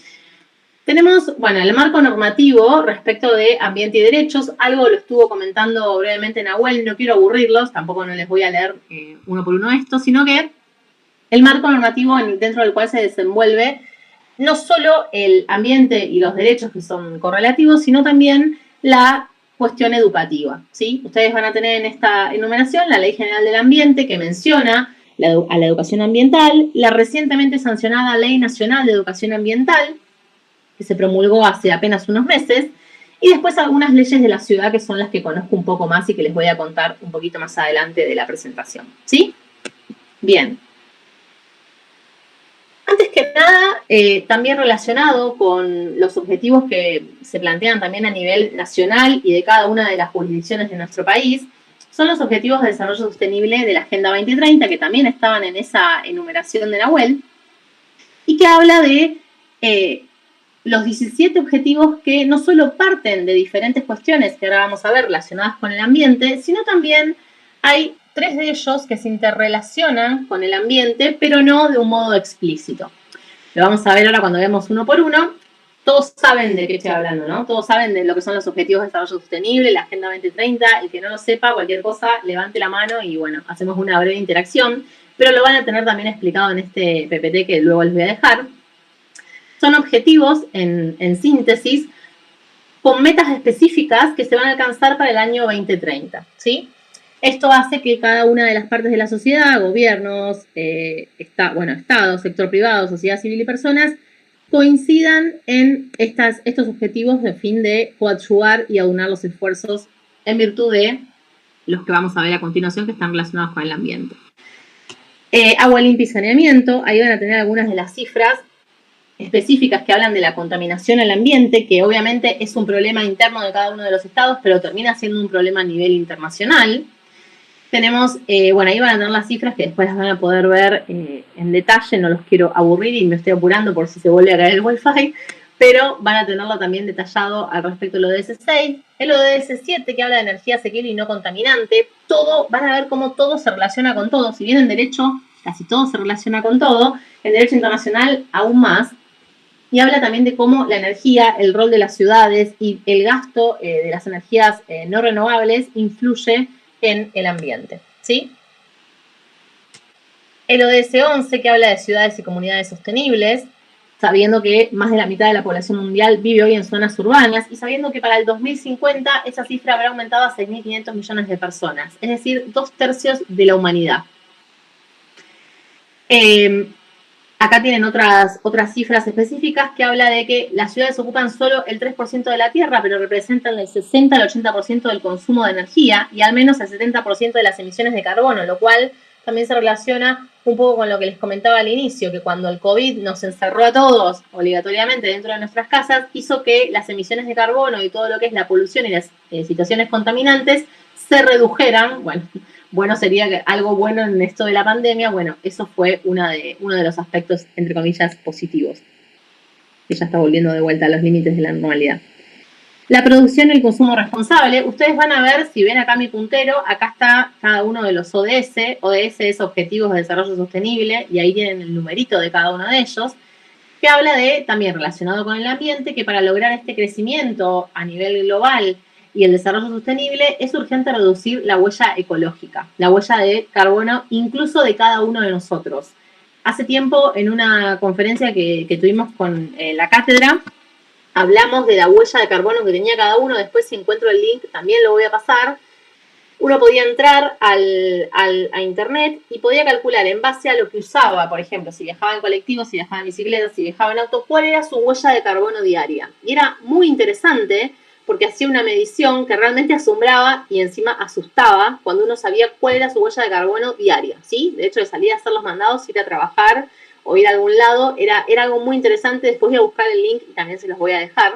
Tenemos, bueno, el marco normativo respecto de ambiente y derechos. Algo lo estuvo comentando brevemente Nahuel, no quiero aburrirlos, tampoco no les voy a leer uno por uno esto, sino que el marco normativo dentro del cual se desenvuelve no solo el ambiente y los derechos que son correlativos, sino también la cuestión educativa, ¿sí? Ustedes van a tener en esta enumeración la Ley General del Ambiente, que menciona a la educación ambiental, la recientemente sancionada Ley Nacional de Educación Ambiental, que se promulgó hace apenas unos meses, y después algunas leyes de la ciudad que son las que conozco un poco más y que les voy a contar un poquito más adelante de la presentación, ¿sí? Bien. Antes que nada, también relacionado con los objetivos que se plantean también a nivel nacional y de cada una de las jurisdicciones de nuestro país, son los Objetivos de Desarrollo Sostenible de la Agenda 2030, que también estaban en esa enumeración de Nahuel, y que habla de los 17 objetivos que no solo parten de diferentes cuestiones que ahora vamos a ver relacionadas con el ambiente, sino también hay 3 de ellos que se interrelacionan con el ambiente, pero no de un modo explícito. Lo vamos a ver ahora cuando vemos uno por uno. Todos saben de qué estoy hablando, ¿no? Todos saben de lo que son los Objetivos de Desarrollo Sostenible, la Agenda 2030. El que no lo sepa, cualquier cosa, levante la mano y, bueno, hacemos una breve interacción. Pero lo van a tener también explicado en este PPT que luego les voy a dejar. Son objetivos, en síntesis, con metas específicas que se van a alcanzar para el año 2030, ¿sí? Esto hace que cada una de las partes de la sociedad, gobiernos, Estado, sector privado, sociedad civil y personas, coincidan en estos objetivos de fin de coadyuvar y aunar los esfuerzos en virtud de los que vamos a ver a continuación que están relacionados con el ambiente. Agua limpia y saneamiento, ahí van a tener algunas de las cifras específicas que hablan de la contaminación al ambiente, que obviamente es un problema interno de cada uno de los estados, pero termina siendo un problema a nivel internacional. Tenemos, ahí van a tener las cifras que después las van a poder ver en detalle, no los quiero aburrir y me estoy apurando por si se vuelve a caer el wifi, pero van a tenerlo también detallado al respecto del ODS 6, el ODS 7 que habla de energía asequible y no contaminante, todo, van a ver cómo todo se relaciona con todo, si bien en derecho casi todo se relaciona con todo, en derecho internacional aún más, y habla también de cómo la energía, el rol de las ciudades y el gasto de las energías no renovables influye en el ambiente, ¿sí? El ODS 11 que habla de ciudades y comunidades sostenibles, sabiendo que más de la mitad de la población mundial vive hoy en zonas urbanas y sabiendo que para el 2050 esa cifra habrá aumentado a 6.500 millones de personas, es decir, 2/3 de la humanidad. Acá tienen otras cifras específicas que habla de que las ciudades ocupan solo el 3% de la tierra, pero representan el 60 al 80% del consumo de energía y al menos el 70% de las emisiones de carbono, lo cual también se relaciona un poco con lo que les comentaba al inicio, que cuando el COVID nos encerró a todos obligatoriamente dentro de nuestras casas, hizo que las emisiones de carbono y todo lo que es la polución y las situaciones contaminantes se redujeran. Bueno, sería que algo bueno en esto de la pandemia, bueno, eso fue uno de los aspectos, entre comillas, positivos, que ya está volviendo de vuelta a los límites de la normalidad. La producción y el consumo responsable, ustedes van a ver, si ven acá mi puntero, acá está cada uno de los ODS, ODS es Objetivos de Desarrollo Sostenible, y ahí tienen el numerito de cada uno de ellos, que habla de, también relacionado con el ambiente, que para lograr este crecimiento a nivel global y el desarrollo sostenible, es urgente reducir la huella ecológica, la huella de carbono, incluso de cada uno de nosotros. Hace tiempo, en una conferencia que tuvimos con la cátedra, hablamos de la huella de carbono que tenía cada uno. Después, si encuentro el link, también lo voy a pasar. Uno podía entrar a internet y podía calcular en base a lo que usaba, por ejemplo, si viajaba en colectivo, si viajaba en bicicleta, si viajaba en auto, cuál era su huella de carbono diaria. Y era muy interesante porque hacía una medición que realmente asombraba y encima asustaba cuando uno sabía cuál era su huella de carbono diaria, ¿sí? De hecho, de salir a hacer los mandados, ir a trabajar o ir a algún lado, era algo muy interesante. Después voy a buscar el link y también se los voy a dejar.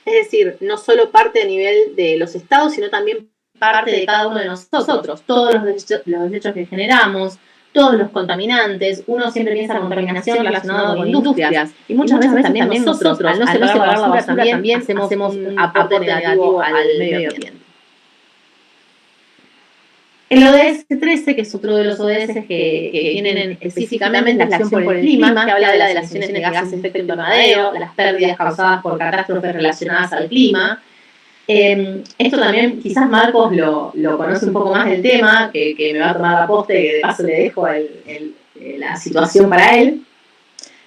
Es decir, no solo parte a nivel de los estados, sino también parte de cada uno de nosotros. Todos los desechos que generamos, todos los contaminantes. Uno siempre piensa en contaminación relacionada con industrias. Y muchas veces también nosotros, al no separar la basura, también hacemos un aporte negativo al medio ambiente. El ODS 13, que es otro de los ODS que tienen específicamente la acción por el clima, que habla de las emisiones de gases de efecto invernadero, de las pérdidas causadas por catástrofes relacionadas al clima. Esto también, quizás Marcos lo conoce un poco más del tema, que me va a tomar la posta y que de paso le dejo la situación para él.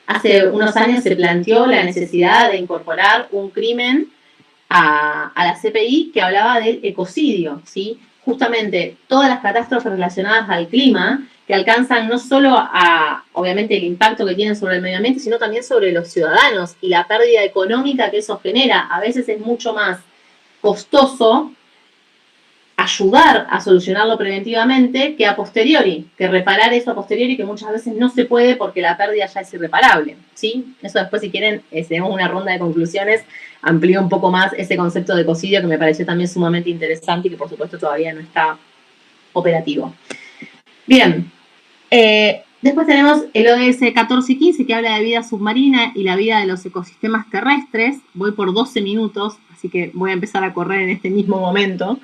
Hace unos años se planteó la necesidad de incorporar un crimen a la CPI que hablaba del ecocidio, ¿sí? Justamente todas las catástrofes relacionadas al clima que alcanzan no solo a, obviamente, el impacto que tienen sobre el medio ambiente, sino también sobre los ciudadanos y la pérdida económica que eso genera. A veces es mucho más costoso ayudar a solucionarlo preventivamente que a posteriori, que reparar eso a posteriori, que muchas veces no se puede porque la pérdida ya es irreparable, ¿sí? Eso después, si quieren, si tenemos una ronda de conclusiones, amplío un poco más ese concepto de ecocidio que me pareció también sumamente interesante y que por supuesto todavía no está operativo. Bien, después tenemos el ODS 14 y 15 que habla de vida submarina y la vida de los ecosistemas terrestres. Voy por 12 minutos, así que voy a empezar a correr en este mismo momento.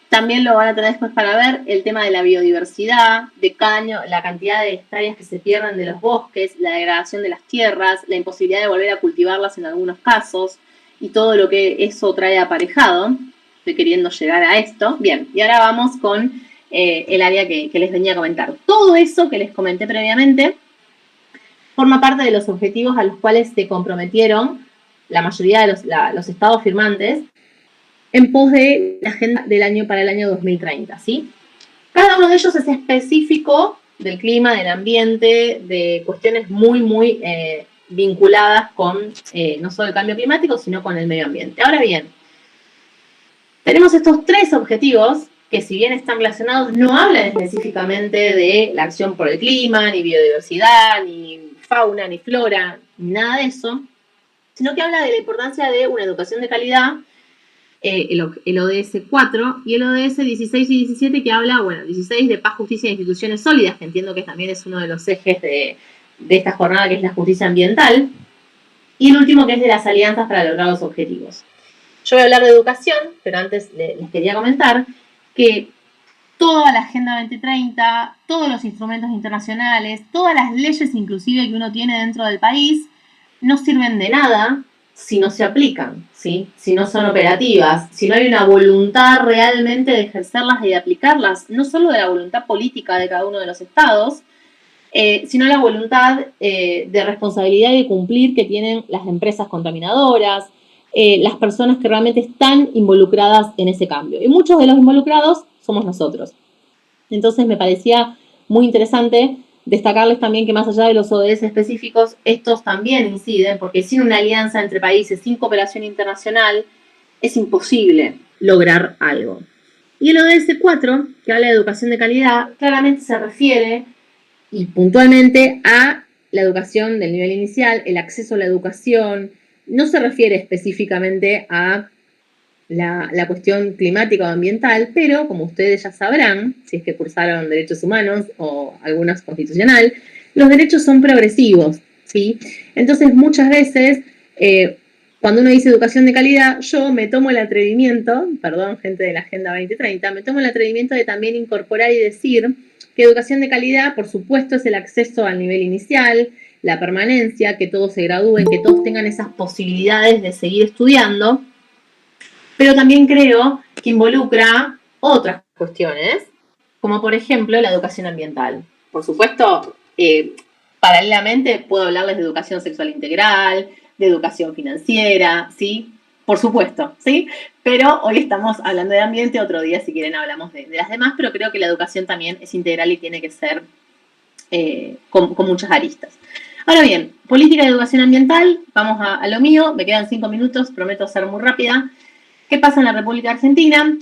También lo van a tener después para ver el tema de la biodiversidad, de cada año, la cantidad de hectáreas que se pierden de los bosques, la degradación de las tierras, la imposibilidad de volver a cultivarlas en algunos casos y todo lo que eso trae aparejado. Estoy queriendo llegar a esto. Bien, y ahora vamos con el área que les venía a comentar. Todo eso que les comenté previamente forma parte de los objetivos a los cuales se comprometieron la mayoría de los estados firmantes en pos de la agenda del año para el año 2030, ¿sí? Cada uno de ellos es específico del clima, del ambiente, de cuestiones muy, muy vinculadas con no solo el cambio climático, sino con el medio ambiente. Ahora bien, tenemos estos 3 objetivos que, si bien están relacionados, no hablan específicamente de la acción por el clima, ni biodiversidad, ni fauna, ni flora, ni nada de eso, sino que habla de la importancia de una educación de calidad, el ODS 4 y el ODS 16 y 17 que habla, bueno, 16 de paz, justicia e instituciones sólidas, que entiendo que también es uno de los ejes de esta jornada, que es la justicia ambiental, y el último, que es de las alianzas para lograr los objetivos. Yo voy a hablar de educación, pero antes les quería comentar que toda la Agenda 2030, todos los instrumentos internacionales, todas las leyes inclusive que uno tiene dentro del país, no sirven de nada si no se aplican, ¿sí? Si no son operativas, si no hay una voluntad realmente de ejercerlas y de aplicarlas, no solo de la voluntad política de cada uno de los estados, sino la voluntad de responsabilidad y de cumplir que tienen las empresas contaminadoras, las personas que realmente están involucradas en ese cambio. Y muchos de los involucrados somos nosotros. Entonces me parecía muy interesante destacarles también que, más allá de los ODS específicos, estos también inciden, porque sin una alianza entre países, sin cooperación internacional, es imposible lograr algo. Y el ODS 4, que habla de educación de calidad, claramente se refiere y puntualmente a la educación del nivel inicial, el acceso a la educación. No se refiere específicamente a la cuestión climática o ambiental, pero como ustedes ya sabrán, si es que cursaron derechos humanos o algunos constitucional, los derechos son progresivos, ¿sí? Entonces, muchas veces, cuando uno dice educación de calidad, yo me tomo el atrevimiento, perdón, gente de la Agenda 2030, me tomo el atrevimiento de también incorporar y decir que educación de calidad, por supuesto, es el acceso al nivel inicial, la permanencia, que todos se gradúen, que todos tengan esas posibilidades de seguir estudiando, pero también creo que involucra otras cuestiones, como por ejemplo la educación ambiental. Por supuesto, paralelamente puedo hablarles de educación sexual integral, de educación financiera, ¿sí? Por supuesto, ¿sí? Pero hoy estamos hablando de ambiente, otro día, si quieren, hablamos de las demás, pero creo que la educación también es integral y tiene que ser con muchas aristas. Ahora bien, política de educación ambiental, vamos a lo mío, me quedan 5 minutos, prometo ser muy rápida. ¿Qué pasa en la República Argentina?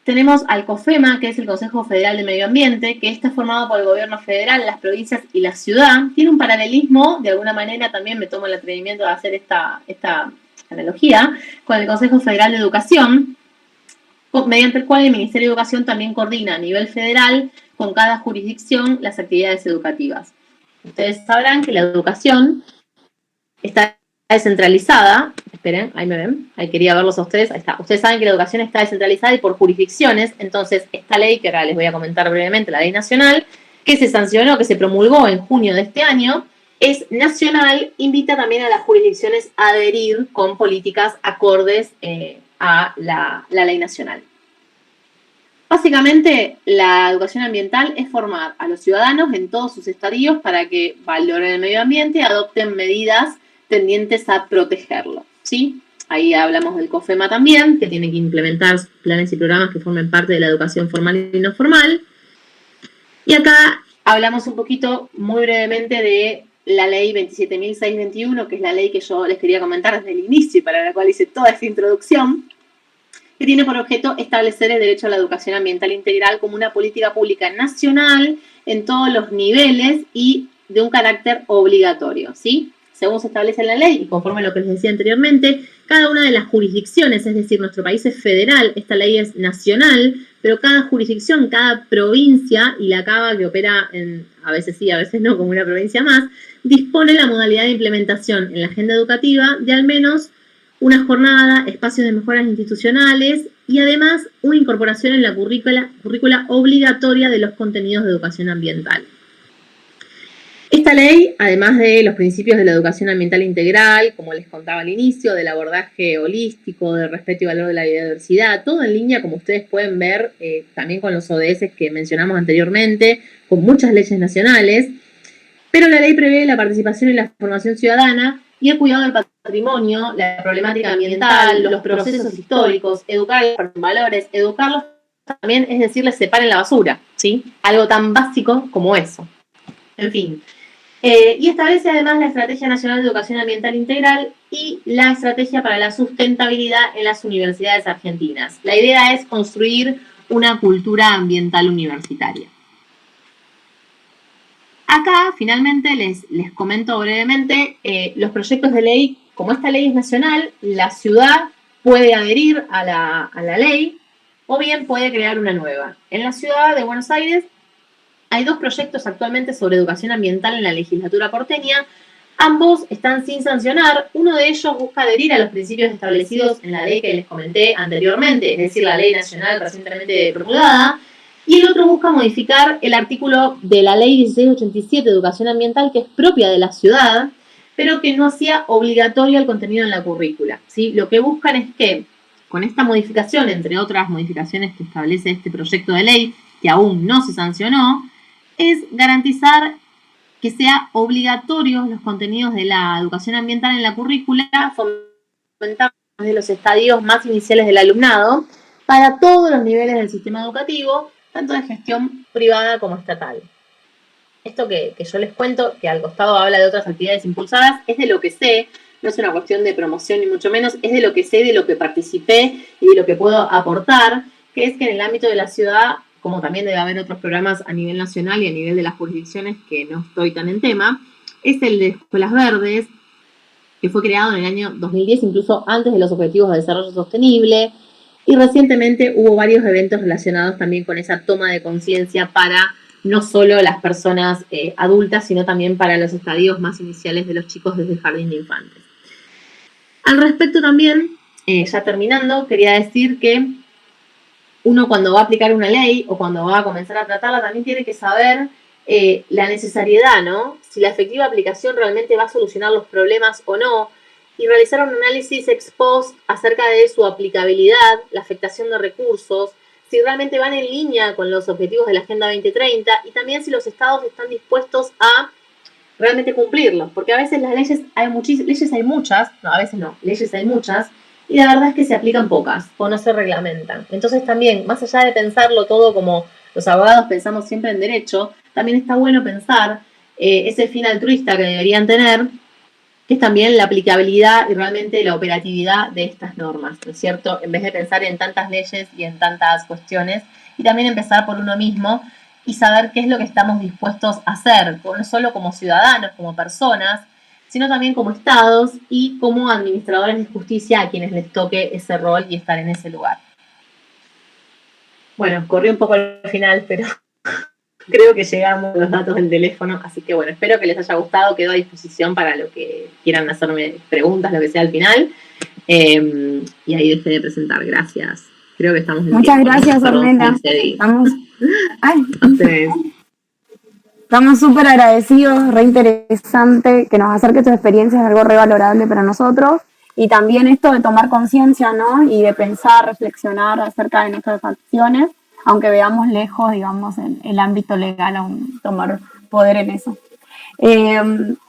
Tenemos al COFEMA, que es el Consejo Federal de Medio Ambiente, que está formado por el gobierno federal, las provincias y la ciudad. Tiene un paralelismo, de alguna manera también me tomo el atrevimiento de hacer esta analogía, con el Consejo Federal de Educación, mediante el cual el Ministerio de Educación también coordina a nivel federal con cada jurisdicción las actividades educativas. Ustedes sabrán que la educación está descentralizada. Esperen, ahí me ven, ahí quería verlos a ustedes, ahí está. Ustedes saben que la educación está descentralizada y por jurisdicciones, entonces esta ley, que ahora les voy a comentar brevemente, la ley nacional, que se sancionó, que se promulgó en junio de este año, es nacional, invita también a las jurisdicciones a adherir con políticas acordes a la ley nacional. Básicamente, la educación ambiental es formar a los ciudadanos en todos sus estadios para que valoren el medio ambiente y adopten medidas tendientes a protegerlo, ¿sí? Ahí hablamos del COFEMA también, que tiene que implementar planes y programas que formen parte de la educación formal y no formal. Y acá hablamos un poquito, muy brevemente, de la ley 27.621, que es la ley que yo les quería comentar desde el inicio y para la cual hice toda esta introducción, que tiene por objeto establecer el derecho a la educación ambiental integral como una política pública nacional en todos los niveles y de un carácter obligatorio, ¿sí? Según se establece en la ley y conforme a lo que les decía anteriormente, cada una de las jurisdicciones, es decir, nuestro país es federal, esta ley es nacional, pero cada jurisdicción, cada provincia, y la CABA que opera a veces sí, a veces no, como una provincia más, dispone la modalidad de implementación en la agenda educativa de al menos una jornada, espacios de mejoras institucionales y además una incorporación en la currícula obligatoria de los contenidos de educación ambiental. Esta ley, además de los principios de la educación ambiental integral, como les contaba al inicio, del abordaje holístico, del respeto y valor de la biodiversidad, todo en línea, como ustedes pueden ver, también con los ODS que mencionamos anteriormente, con muchas leyes nacionales, pero la ley prevé la participación y la formación ciudadana y el cuidado del patrimonio, la problemática ambiental, los procesos históricos, educarlos en valores, educarlos también es decirles separen la basura, ¿sí? Algo tan básico como eso. En fin. Y establece además la Estrategia Nacional de Educación Ambiental Integral y la Estrategia para la Sustentabilidad en las Universidades Argentinas. La idea es construir una cultura ambiental universitaria. Acá, finalmente, les comento brevemente los proyectos de ley. Como esta ley es nacional, la ciudad puede adherir a la ley o bien puede crear una nueva. En la ciudad de Buenos Aires hay 2 proyectos actualmente sobre educación ambiental en la legislatura porteña. Ambos están sin sancionar. Uno de ellos busca adherir a los principios establecidos en la ley que les comenté anteriormente, es decir, la ley nacional recientemente promulgada. Y el otro busca modificar el artículo de la ley 1687 de educación ambiental, que es propia de la ciudad, pero que no hacía obligatorio el contenido en la currícula, ¿sí? Lo que buscan es que, con esta modificación, entre otras modificaciones que establece este proyecto de ley, que aún no se sancionó, es garantizar que sea obligatorio los contenidos de la educación ambiental en la currícula, fomentar desde los estadios más iniciales del alumnado para todos los niveles del sistema educativo, tanto de gestión privada como estatal. Esto que yo les cuento, que al costado habla de otras actividades impulsadas, es de lo que sé, no es una cuestión de promoción ni mucho menos, es de lo que sé, de lo que participé y de lo que puedo aportar, que es que en el ámbito de la ciudad, como también debe haber otros programas a nivel nacional y a nivel de las jurisdicciones que no estoy tan en tema, es el de Escuelas Verdes, que fue creado en el año 2010, incluso antes de los Objetivos de Desarrollo Sostenible, y recientemente hubo varios eventos relacionados también con esa toma de conciencia para no solo las personas adultas, sino también para los estadios más iniciales de los chicos desde el jardín de infantes. Al respecto también, ya terminando, quería decir que uno cuando va a aplicar una ley o cuando va a comenzar a tratarla también tiene que saber la necesariedad, ¿no? Si la efectiva aplicación realmente va a solucionar los problemas o no, y realizar un análisis ex post acerca de su aplicabilidad, la afectación de recursos, si realmente van en línea con los objetivos de la Agenda 2030 y también si los estados están dispuestos a realmente cumplirlos, porque a veces las leyes hay muchas, y la verdad es que se aplican pocas o no se reglamentan. Entonces también, más allá de pensarlo todo como los abogados pensamos siempre en derecho, también está bueno pensar ese fin altruista que deberían tener, que es también la aplicabilidad y realmente la operatividad de estas normas, ¿no es cierto? En vez de pensar en tantas leyes y en tantas cuestiones, y también empezar por uno mismo y saber qué es lo que estamos dispuestos a hacer, no solo como ciudadanos, como personas, sino también como estados y como administradores de justicia a quienes les toque ese rol y estar en ese lugar. Bueno, corrí un poco al final, pero creo que llegamos a los datos del teléfono, así que bueno, espero que les haya gustado, quedo a disposición para lo que quieran hacerme preguntas, lo que sea al final, y ahí dejé de presentar, gracias. Creo que estamos en Muchas tiempo, gracias, Ornella. Estamos súper agradecidos, re interesante que nos acerque tu experiencia, es algo re valorable para nosotros. Y también esto de tomar conciencia, ¿no? Y de pensar, reflexionar acerca de nuestras acciones, aunque veamos lejos, digamos, en el ámbito legal, aún tomar poder en eso.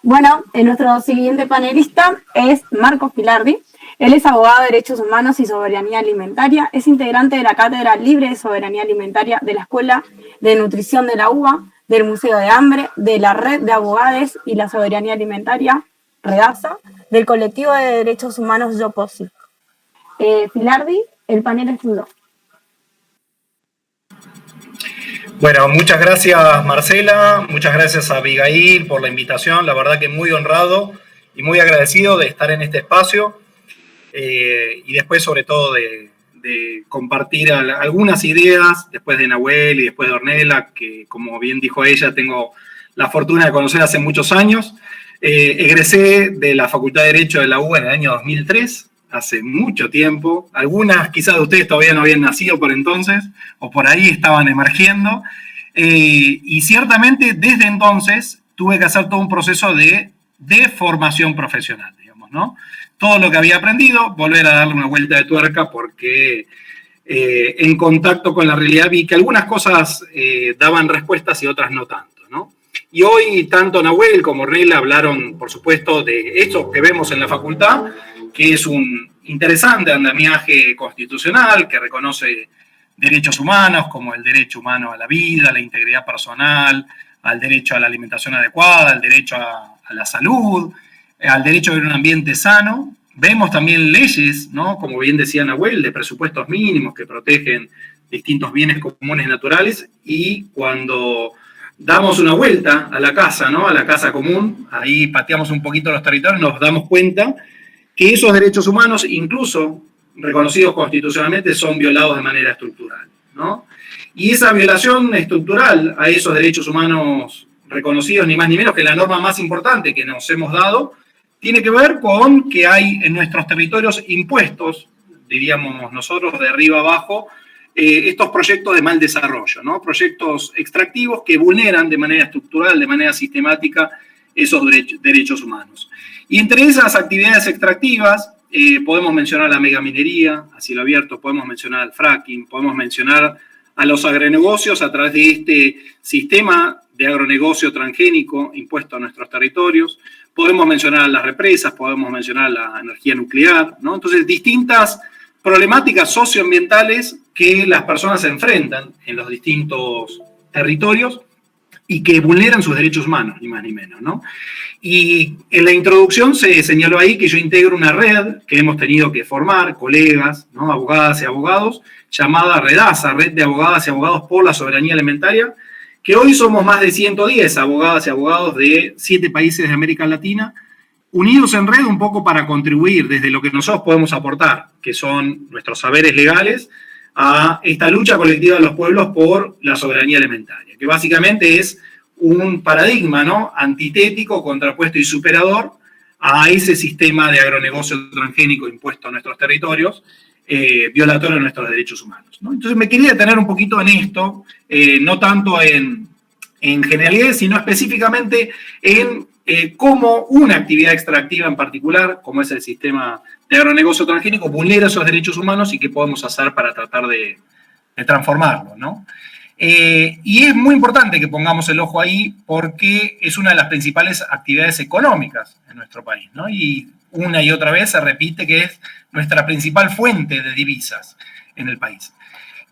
Bueno, nuestro siguiente panelista es Marcos Pilardi. Él es abogado de Derechos Humanos y Soberanía Alimentaria, es integrante de la Cátedra Libre de Soberanía Alimentaria de la Escuela de Nutrición de la UBA, del Museo de Hambre, de la Red de Abogados y la Soberanía Alimentaria, REDASA, del Colectivo de Derechos Humanos Yo Posi. Filardi, el panel es tuyo. Bueno, muchas gracias Marcela, muchas gracias a Abigail por la invitación, la verdad que muy honrado y muy agradecido de estar en este espacio y después sobre todo de compartir algunas ideas después de Nahuel y después de Ornella, que como bien dijo ella, tengo la fortuna de conocer hace muchos años. Egresé de la Facultad de Derecho de la UBA en el año 2003, hace mucho tiempo. Algunas quizás de ustedes todavía no habían nacido por entonces, o por ahí estaban emergiendo. Y ciertamente desde entonces tuve que hacer todo un proceso de formación profesional, digamos, ¿no? Todo lo que había aprendido, volver a darle una vuelta de tuerca porque en contacto con la realidad vi que algunas cosas daban respuestas y otras no tanto, ¿no? Y hoy tanto Nahuel como Ornella hablaron, por supuesto, de esto que vemos en la facultad, que es un interesante andamiaje constitucional que reconoce derechos humanos como el derecho humano a la vida, a la integridad personal, al derecho a la alimentación adecuada, al derecho a la salud, al derecho a vivir en un ambiente sano. Vemos también leyes, ¿no? Como bien decía Nahuel, de presupuestos mínimos que protegen distintos bienes comunes naturales, y cuando damos una vuelta a la casa, ¿no? A la casa común, ahí pateamos un poquito los territorios, nos damos cuenta que esos derechos humanos, incluso reconocidos constitucionalmente, son violados de manera estructural, ¿no? Y esa violación estructural a esos derechos humanos reconocidos, ni más ni menos que la norma más importante que nos hemos dado, tiene que ver con que hay en nuestros territorios impuestos, diríamos nosotros, de arriba abajo, estos proyectos de mal desarrollo, ¿no? Proyectos extractivos que vulneran de manera estructural, de manera sistemática, esos derechos humanos. Y entre esas actividades extractivas podemos mencionar la megaminería a cielo abierto, podemos mencionar el fracking, podemos mencionar a los agronegocios a través de este sistema de agronegocio transgénico impuesto a nuestros territorios, podemos mencionar las represas, podemos mencionar la energía nuclear, ¿no? Entonces, distintas problemáticas socioambientales que las personas se enfrentan en los distintos territorios y que vulneran sus derechos humanos, ni más ni menos, ¿no? Y en la introducción se señaló ahí que yo integro una red que hemos tenido que formar, colegas, ¿no? Abogadas y abogados, llamada REDASA, Red de Abogadas y Abogados por la Soberanía Alimentaria, que hoy somos más de 110 abogadas y abogados de 7 países de América Latina, unidos en red un poco para contribuir desde lo que nosotros podemos aportar, que son nuestros saberes legales, a esta lucha colectiva de los pueblos por la soberanía alimentaria, que básicamente es un paradigma, ¿no? Antitético, contrapuesto y superador a ese sistema de agronegocio transgénico impuesto a nuestros territorios, violatorio de nuestros derechos humanos, ¿no? Entonces me quería detener un poquito en esto, no tanto en generalidades, sino específicamente en cómo una actividad extractiva en particular, como es el sistema de agronegocio transgénico, vulnera esos derechos humanos y qué podemos hacer para tratar de transformarlo, ¿no? Y es muy importante que pongamos el ojo ahí porque es una de las principales actividades económicas en nuestro país, ¿no? Y una y otra vez se repite que es nuestra principal fuente de divisas en el país.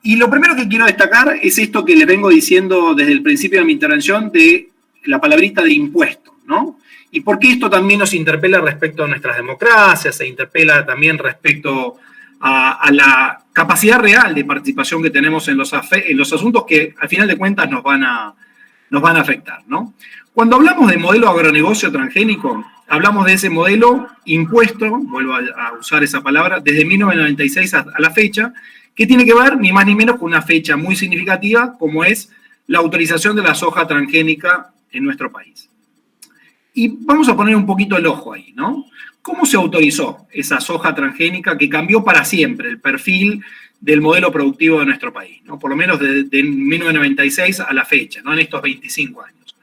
Y lo primero que quiero destacar es esto que les vengo diciendo desde el principio de mi intervención de la palabrita de impuesto, ¿no? Y por qué esto también nos interpela respecto a nuestras democracias, se interpela también respecto a la capacidad real de participación que tenemos en los asuntos que al final de cuentas nos van a afectar, ¿no? Cuando hablamos de modelo agronegocio transgénico, hablamos de ese modelo impuesto, vuelvo a usar esa palabra, desde 1996 a la fecha, que tiene que ver ni más ni menos con una fecha muy significativa como es la autorización de la soja transgénica en nuestro país. Y vamos a poner un poquito el ojo ahí, ¿no? ¿Cómo se autorizó esa soja transgénica que cambió para siempre el perfil del modelo productivo de nuestro país, ¿no? Por lo menos de 1996 a la fecha, ¿no? En estos 25 años.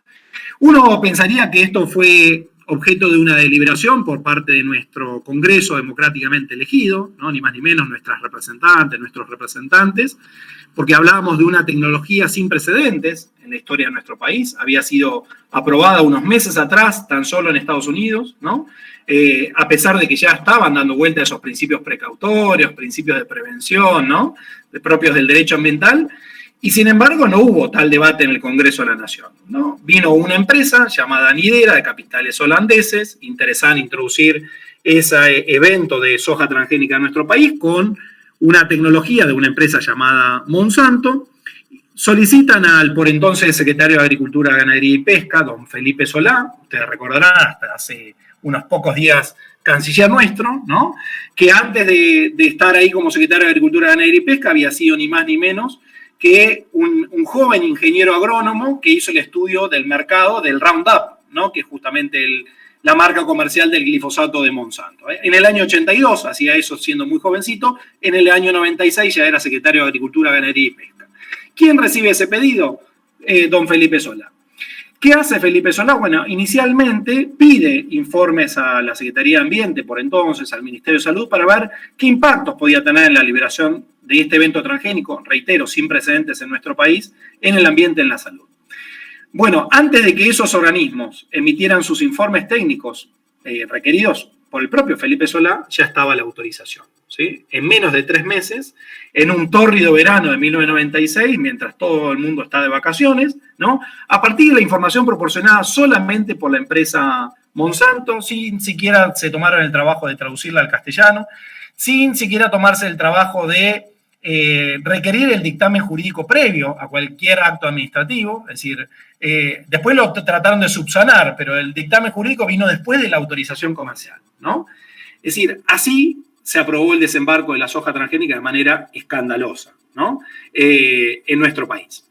Uno pensaría que esto fue objeto de una deliberación por parte de nuestro Congreso democráticamente elegido, ¿no? Ni más ni menos nuestros representantes, porque hablábamos de una tecnología sin precedentes en la historia de nuestro país. Había sido aprobada unos meses atrás, tan solo en Estados Unidos, ¿no? A pesar de que ya estaban dando vuelta esos principios precautorios, principios de prevención, ¿no? Propios del derecho ambiental, y sin embargo no hubo tal debate en el Congreso de la Nación, ¿no? Vino una empresa llamada Nidera, de capitales holandeses, interesada en introducir ese evento de soja transgénica en nuestro país con una tecnología de una empresa llamada Monsanto. Solicitan al por entonces secretario de Agricultura, Ganadería y Pesca, don Felipe Solá, ustedes recordarán, hasta hace unos pocos días canciller nuestro, ¿no? Que antes de estar ahí como secretario de Agricultura, Ganadería y Pesca había sido ni más ni menos que un joven ingeniero agrónomo que hizo el estudio del mercado del Roundup, ¿no? Que es justamente la marca comercial del glifosato de Monsanto. En el año 82 hacía eso siendo muy jovencito, en el año 96 ya era secretario de Agricultura, Ganadería y Pesca. ¿Quién recibe ese pedido? Don Felipe Solá. ¿Qué hace Felipe Solá? Bueno, inicialmente pide informes a la Secretaría de Ambiente, por entonces, al Ministerio de Salud, para ver qué impactos podía tener en la liberación de este evento transgénico, reitero, sin precedentes en nuestro país, en el ambiente y en la salud. Bueno, antes de que esos organismos emitieran sus informes técnicos requeridos por el propio Felipe Solá, ya estaba la autorización, ¿sí? En menos de 3 meses, en un tórrido verano de 1996, mientras todo el mundo está de vacaciones, ¿no? A partir de la información proporcionada solamente por la empresa Monsanto, sin siquiera se tomaron el trabajo de traducirla al castellano, sin siquiera tomarse el trabajo de requerir el dictamen jurídico previo a cualquier acto administrativo, es decir, después lo trataron de subsanar, pero el dictamen jurídico vino después de la autorización comercial, ¿no? Es decir, así se aprobó el desembarco de la soja transgénica de manera escandalosa, ¿no? En nuestro país.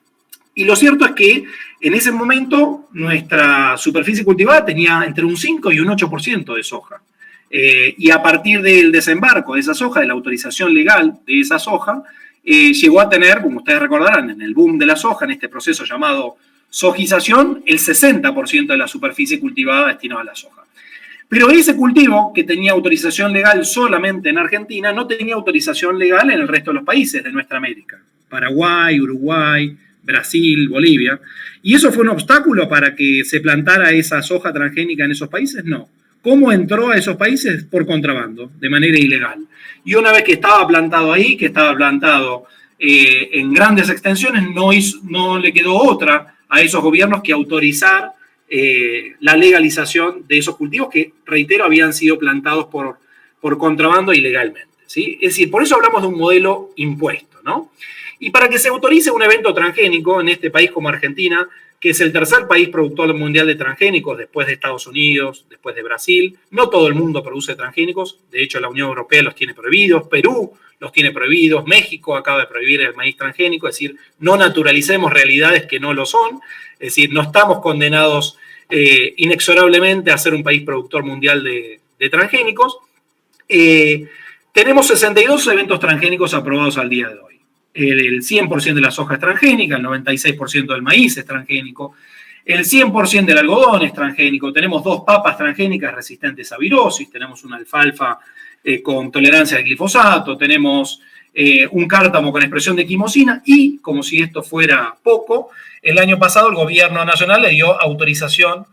Y lo cierto es que en ese momento nuestra superficie cultivada tenía entre un 5 y un 8% de soja. Y a partir del desembarco de esa soja, de la autorización legal de esa soja, llegó a tener, como ustedes recordarán, en el boom de la soja, en este proceso llamado sojización, el 60% de la superficie cultivada destinada a la soja. Pero ese cultivo, que tenía autorización legal solamente en Argentina, no tenía autorización legal en el resto de los países de nuestra América. Paraguay, Uruguay, Brasil, Bolivia. ¿Y eso fue un obstáculo para que se plantara esa soja transgénica en esos países? No. ¿Cómo entró a esos países? Por contrabando, de manera ilegal. Y una vez que estaba plantado ahí, que estaba plantado en grandes extensiones, no le quedó otra a esos gobiernos que autorizar la legalización de esos cultivos que, reitero, habían sido plantados por contrabando ilegalmente, ¿sí? Es decir, por eso hablamos de un modelo impuesto, ¿no? Y para que se autorice un evento transgénico en este país como Argentina, que es el tercer país productor mundial de transgénicos después de Estados Unidos, después de Brasil. No todo el mundo produce transgénicos, de hecho la Unión Europea los tiene prohibidos, Perú los tiene prohibidos, México acaba de prohibir el maíz transgénico, es decir, no naturalicemos realidades que no lo son, es decir, no estamos condenados inexorablemente a ser un país productor mundial de transgénicos. Tenemos 62 eventos transgénicos aprobados al día de hoy. El 100% de la soja es transgénica, el 96% del maíz es transgénico, el 100% del algodón es transgénico, tenemos 2 papas transgénicas resistentes a virosis, tenemos una alfalfa con tolerancia al glifosato, tenemos un cártamo con expresión de quimosina y, como si esto fuera poco, el año pasado el gobierno nacional le dio autorización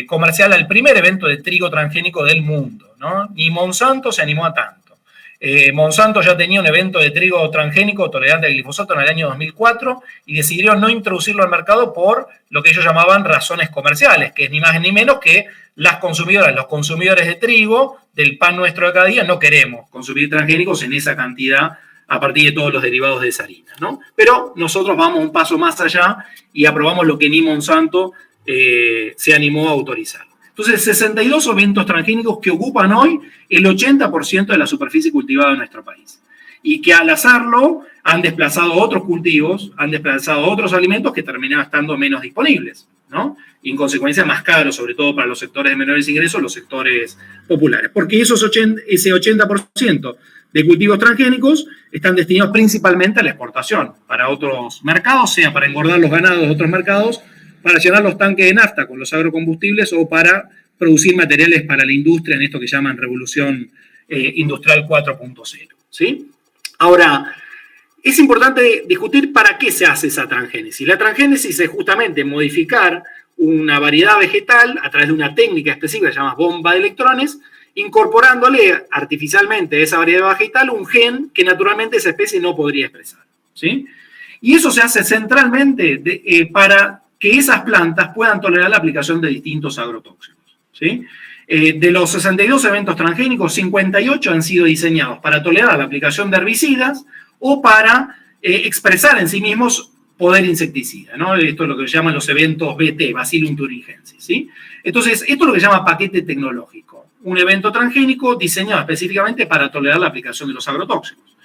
comercial al primer evento de trigo transgénico del mundo, ¿no? Ni Monsanto se animó a tanto. Monsanto ya tenía un evento de trigo transgénico tolerante al glifosato en el año 2004 y decidió no introducirlo al mercado por lo que ellos llamaban razones comerciales, que es ni más ni menos que las consumidoras, los consumidores de trigo, del pan nuestro de cada día, no queremos consumir transgénicos en esa cantidad a partir de todos los derivados de esa harina, ¿no? Pero nosotros vamos un paso más allá y aprobamos lo que ni Monsanto se animó a autorizar. Entonces, 62 eventos transgénicos que ocupan hoy el 80% de la superficie cultivada de nuestro país. Y que al hacerlo han desplazado otros cultivos, han desplazado otros alimentos que terminaban estando menos disponibles, ¿no? Y en consecuencia más caros, sobre todo para los sectores de menores ingresos, los sectores populares. Porque ese 80% de cultivos transgénicos están destinados principalmente a la exportación, para otros mercados, sea para engordar los ganados de otros mercados, para llenar los tanques de nafta con los agrocombustibles o para producir materiales para la industria en esto que llaman revolución industrial 4.0, ¿sí? Ahora, es importante discutir para qué se hace esa transgénesis. La transgénesis es justamente modificar una variedad vegetal a través de una técnica específica que se llama bomba de electrones, incorporándole artificialmente a esa variedad vegetal un gen que naturalmente esa especie no podría expresar, ¿sí? Y eso se hace centralmente para que esas plantas puedan tolerar la aplicación de distintos agrotóxicos, ¿sí? De los 62 eventos transgénicos, 58 han sido diseñados para tolerar la aplicación de herbicidas o para expresar en sí mismos poder insecticida, ¿no? Esto es lo que llaman los eventos BT, Bacillus thuringiensis, ¿sí? Entonces, esto es lo que se llama paquete tecnológico, un evento transgénico diseñado específicamente para tolerar la aplicación de los agrotóxicos.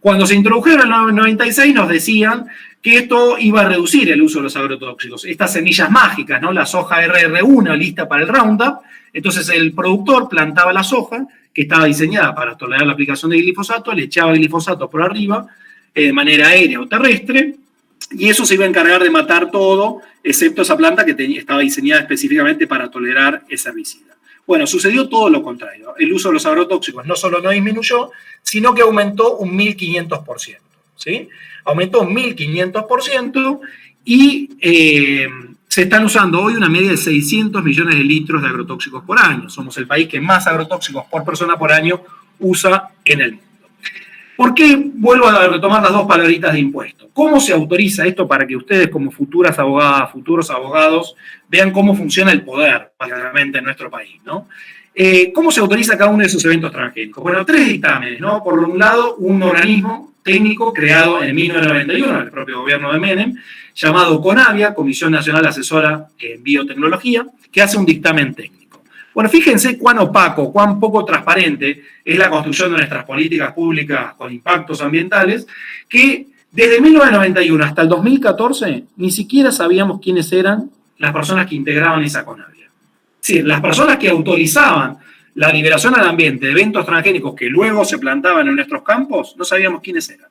Cuando se introdujeron en el 96 nos decían que esto iba a reducir el uso de los agrotóxicos. Estas semillas mágicas, ¿no? La soja RR1 lista para el Roundup. Entonces el productor plantaba la soja que estaba diseñada para tolerar la aplicación de glifosato, le echaba glifosato por arriba de manera aérea o terrestre y eso se iba a encargar de matar todo excepto esa planta que estaba diseñada específicamente para tolerar ese herbicida. Bueno, sucedió todo lo contrario. El uso de los agrotóxicos no solo no disminuyó, sino que aumentó un 1.500%, ¿sí? Aumentó un 1.500% y se están usando hoy una media de 600 millones de litros de agrotóxicos por año. Somos el país que más agrotóxicos por persona por año usa en el mundo. ¿Por qué vuelvo a retomar las dos palabritas de impuesto? ¿Cómo se autoriza esto para que ustedes como futuras abogadas, futuros abogados, vean cómo funciona el poder, básicamente, en nuestro país, ¿no? ¿Cómo se autoriza cada uno de esos eventos transgénicos? Bueno, 3 dictámenes, ¿no? Por un lado, un organismo técnico creado en 1991, el propio gobierno de Menem, llamado CONABIA, Comisión Nacional Asesora en Biotecnología, que hace un dictamen técnico. Bueno, fíjense cuán opaco, cuán poco transparente es la construcción de nuestras políticas públicas con impactos ambientales, que desde 1991 hasta el 2014 ni siquiera sabíamos quiénes eran las personas que integraban esa CONABIA. Es decir, las personas que autorizaban la liberación al ambiente de eventos transgénicos que luego se plantaban en nuestros campos, no sabíamos quiénes eran.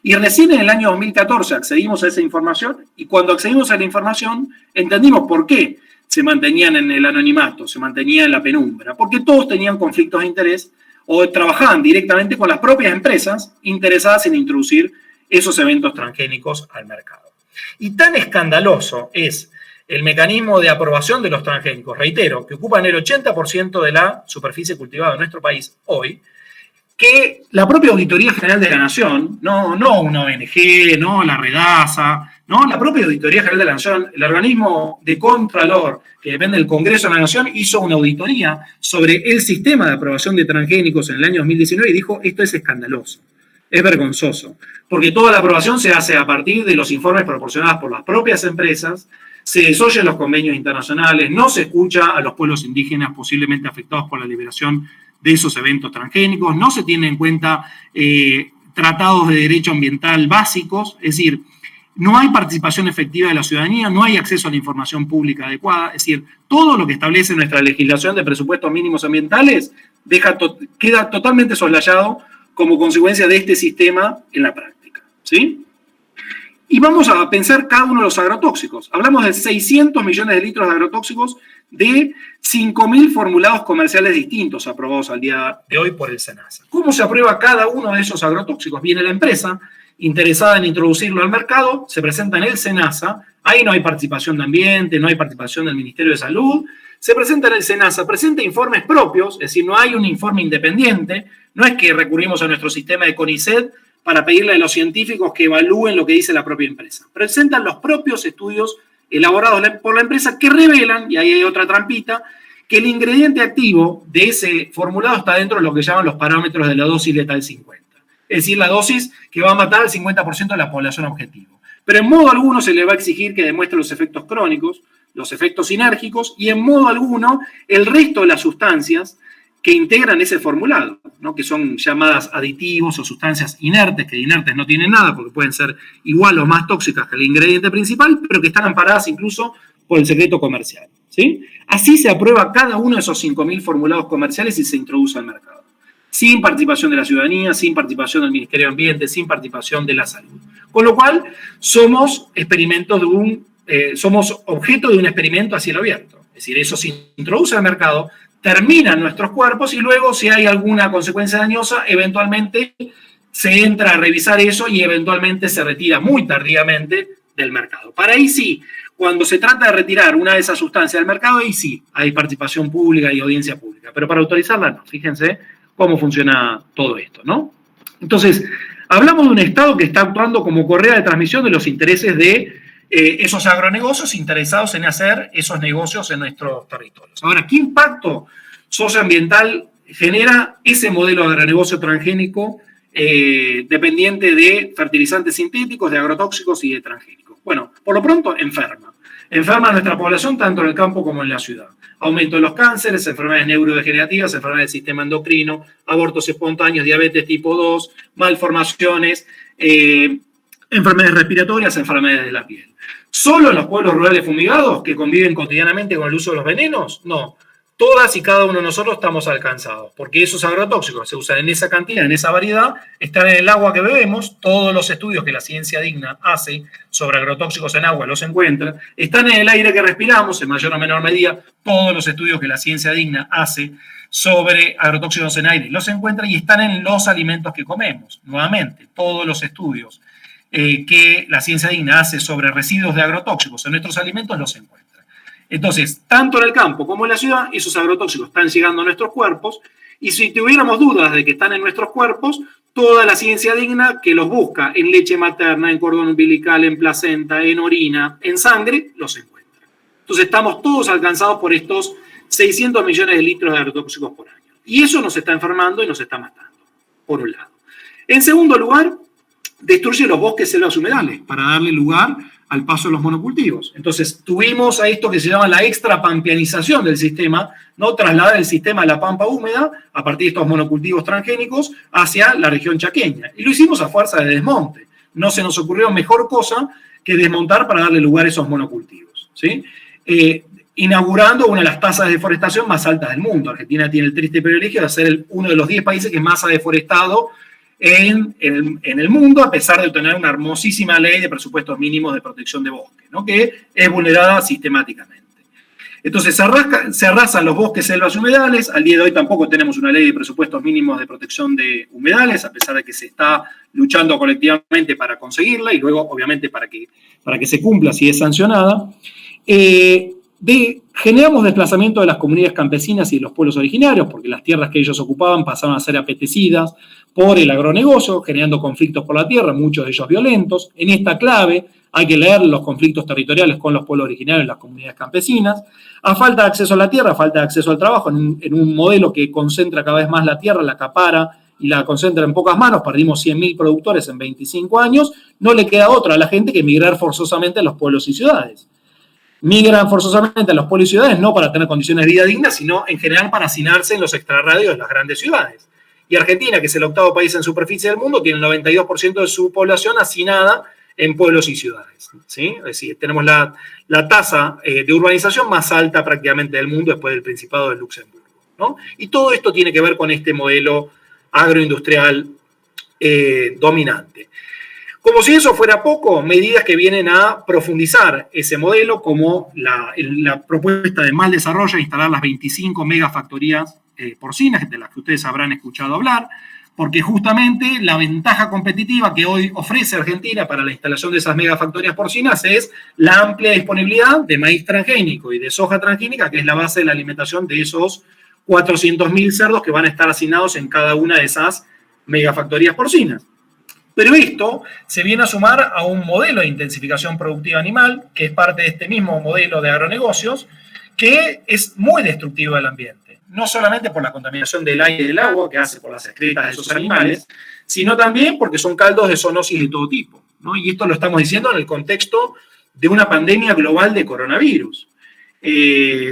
Y recién en el año 2014 accedimos a esa información y cuando accedimos a la información entendimos por qué se mantenían en el anonimato, se mantenían en la penumbra, porque todos tenían conflictos de interés o trabajaban directamente con las propias empresas interesadas en introducir esos eventos transgénicos al mercado. Y tan escandaloso es el mecanismo de aprobación de los transgénicos, reitero, que ocupan el 80% de la superficie cultivada en nuestro país hoy, que la propia Auditoría General de la Nación, no una ONG, no la Redasa, no, la propia Auditoría General de la Nación, el organismo de Contralor que depende del Congreso de la Nación, hizo una auditoría sobre el sistema de aprobación de transgénicos en el año 2019 y dijo, esto es escandaloso, es vergonzoso, porque toda la aprobación se hace a partir de los informes proporcionados por las propias empresas, se desoyen los convenios internacionales, no se escucha a los pueblos indígenas posiblemente afectados por la liberación de esos eventos transgénicos, no se tienen en cuenta tratados de derecho ambiental básicos, es decir, no hay participación efectiva de la ciudadanía, no hay acceso a la información pública adecuada, es decir, todo lo que establece nuestra legislación de presupuestos mínimos ambientales queda totalmente soslayado como consecuencia de este sistema en la práctica, ¿sí? Y vamos a pensar cada uno de los agrotóxicos. Hablamos de 600 millones de litros de agrotóxicos de 5.000 formulados comerciales distintos aprobados al día de hoy por el SENASA. ¿Cómo se aprueba cada uno de esos agrotóxicos? Viene la empresa interesada en introducirlo al mercado, se presenta en el SENASA, ahí no hay participación de ambiente, no hay participación del Ministerio de Salud, se presenta en el SENASA, presenta informes propios, es decir, no hay un informe independiente, no es que recurrimos a nuestro sistema de CONICET para pedirle a los científicos que evalúen lo que dice la propia empresa. Presentan los propios estudios elaborados por la empresa que revelan, y ahí hay otra trampita, que el ingrediente activo de ese formulado está dentro de lo que llaman los parámetros de la dosis letal 50. Es decir, la dosis que va a matar al 50% de la población objetivo. Pero en modo alguno se le va a exigir que demuestre los efectos crónicos, los efectos sinérgicos, y en modo alguno el resto de las sustancias que integran ese formulado, ¿no? Que son llamadas aditivos o sustancias inertes, que de inertes no tienen nada porque pueden ser igual o más tóxicas que el ingrediente principal, pero que están amparadas incluso por el secreto comercial, ¿sí? Así se aprueba cada uno de esos 5.000 formulados comerciales y se introduce al mercado. Sin participación de la ciudadanía, sin participación del Ministerio de Ambiente, sin participación de la salud. Con lo cual, somos objeto de un experimento a cielo abierto. Es decir, eso se introduce al mercado, termina en nuestros cuerpos y luego, si hay alguna consecuencia dañosa, eventualmente se entra a revisar eso y eventualmente se retira muy tardíamente del mercado. Para ahí sí, cuando se trata de retirar una de esas sustancias del mercado, ahí sí hay participación pública y audiencia pública, pero para autorizarla no. Fíjense cómo funciona todo esto, ¿no? Entonces, hablamos de un Estado que está actuando como correa de transmisión de los intereses de esos agronegocios interesados en hacer esos negocios en nuestros territorios. Ahora, ¿qué impacto socioambiental genera ese modelo de agronegocio transgénico dependiente de fertilizantes sintéticos, de agrotóxicos y de transgénicos? Bueno, por lo pronto, enferma. Enferma a nuestra población tanto en el campo como en la ciudad. Aumento de los cánceres, enfermedades neurodegenerativas, enfermedades del sistema endocrino, abortos espontáneos, diabetes tipo 2, malformaciones, enfermedades respiratorias, enfermedades de la piel. ¿Solo en los pueblos rurales fumigados que conviven cotidianamente con el uso de los venenos? No. Todas y cada uno de nosotros estamos alcanzados, porque esos agrotóxicos se usan en esa cantidad, en esa variedad, están en el agua que bebemos, todos los estudios que la ciencia digna hace sobre agrotóxicos en agua los encuentran, están en el aire que respiramos, en mayor o menor medida, todos los estudios que la ciencia digna hace sobre agrotóxicos en aire los encuentran y están en los alimentos que comemos. Nuevamente, todos los estudios que la ciencia digna hace sobre residuos de agrotóxicos en nuestros alimentos los encuentran. Entonces, tanto en el campo como en la ciudad, esos agrotóxicos están llegando a nuestros cuerpos y si tuviéramos dudas de que están en nuestros cuerpos, toda la ciencia digna que los busca en leche materna, en cordón umbilical, en placenta, en orina, en sangre, los encuentra. Entonces, estamos todos alcanzados por estos 600 millones de litros de agrotóxicos por año. Y eso nos está enfermando y nos está matando, por un lado. En segundo lugar, destruye los bosques, selvas humedales para darle lugar al paso de los monocultivos. Entonces, tuvimos a esto que se llama la extrapampianización del sistema, ¿no? Trasladar el sistema a la pampa húmeda a partir de estos monocultivos transgénicos hacia la región chaqueña. Y lo hicimos a fuerza de desmonte. No se nos ocurrió mejor cosa que desmontar para darle lugar a esos monocultivos, ¿sí? Inaugurando una de las tasas de deforestación más altas del mundo. Argentina tiene el triste privilegio de ser uno de los 10 países que más ha deforestado en el mundo, a pesar de tener una hermosísima ley de presupuestos mínimos de protección de bosque, ¿no? Que es vulnerada sistemáticamente. Entonces se arrasan los bosques, selvas y humedales. Al día de hoy tampoco tenemos una ley de presupuestos mínimos de protección de humedales, a pesar de que se está luchando colectivamente para conseguirla y luego, obviamente, para que se cumpla si es sancionada. Generamos desplazamiento de las comunidades campesinas y de los pueblos originarios, porque las tierras que ellos ocupaban pasaron a ser apetecidas por el agronegocio, generando conflictos por la tierra, muchos de ellos violentos. En esta clave hay que leer los conflictos territoriales con los pueblos originarios y las comunidades campesinas. A falta de acceso a la tierra, a falta de acceso al trabajo, en un modelo que concentra cada vez más la tierra, la acapara y la concentra en pocas manos, perdimos 100.000 productores en 25 años, no le queda otra a la gente que migrar forzosamente a los pueblos y ciudades. Migran forzosamente a los pueblos y ciudades no para tener condiciones de vida dignas, sino en general para hacinarse en los extrarradios de las grandes ciudades. Y Argentina, que es el octavo país en superficie del mundo, tiene el 92% de su población hacinada en pueblos y ciudades, ¿sí? Es decir, tenemos la tasa de urbanización más alta prácticamente del mundo después del Principado de Luxemburgo, ¿no? Y todo esto tiene que ver con este modelo agroindustrial dominante. Como si eso fuera poco, medidas que vienen a profundizar ese modelo, como la propuesta de Mal Desarrollo, instalar las 25 megafactorías porcinas, de las que ustedes habrán escuchado hablar, porque justamente la ventaja competitiva que hoy ofrece Argentina para la instalación de esas megafactorías porcinas es la amplia disponibilidad de maíz transgénico y de soja transgénica, que es la base de la alimentación de esos 400.000 cerdos que van a estar hacinados en cada una de esas megafactorías porcinas. Pero esto se viene a sumar a un modelo de intensificación productiva animal, que es parte de este mismo modelo de agronegocios, que es muy destructivo del ambiente. No solamente por la contaminación del aire y del agua que hace por las excretas de esos animales, sino también porque son caldos de zoonosis de todo tipo, ¿no? Y esto lo estamos diciendo en el contexto de una pandemia global de coronavirus,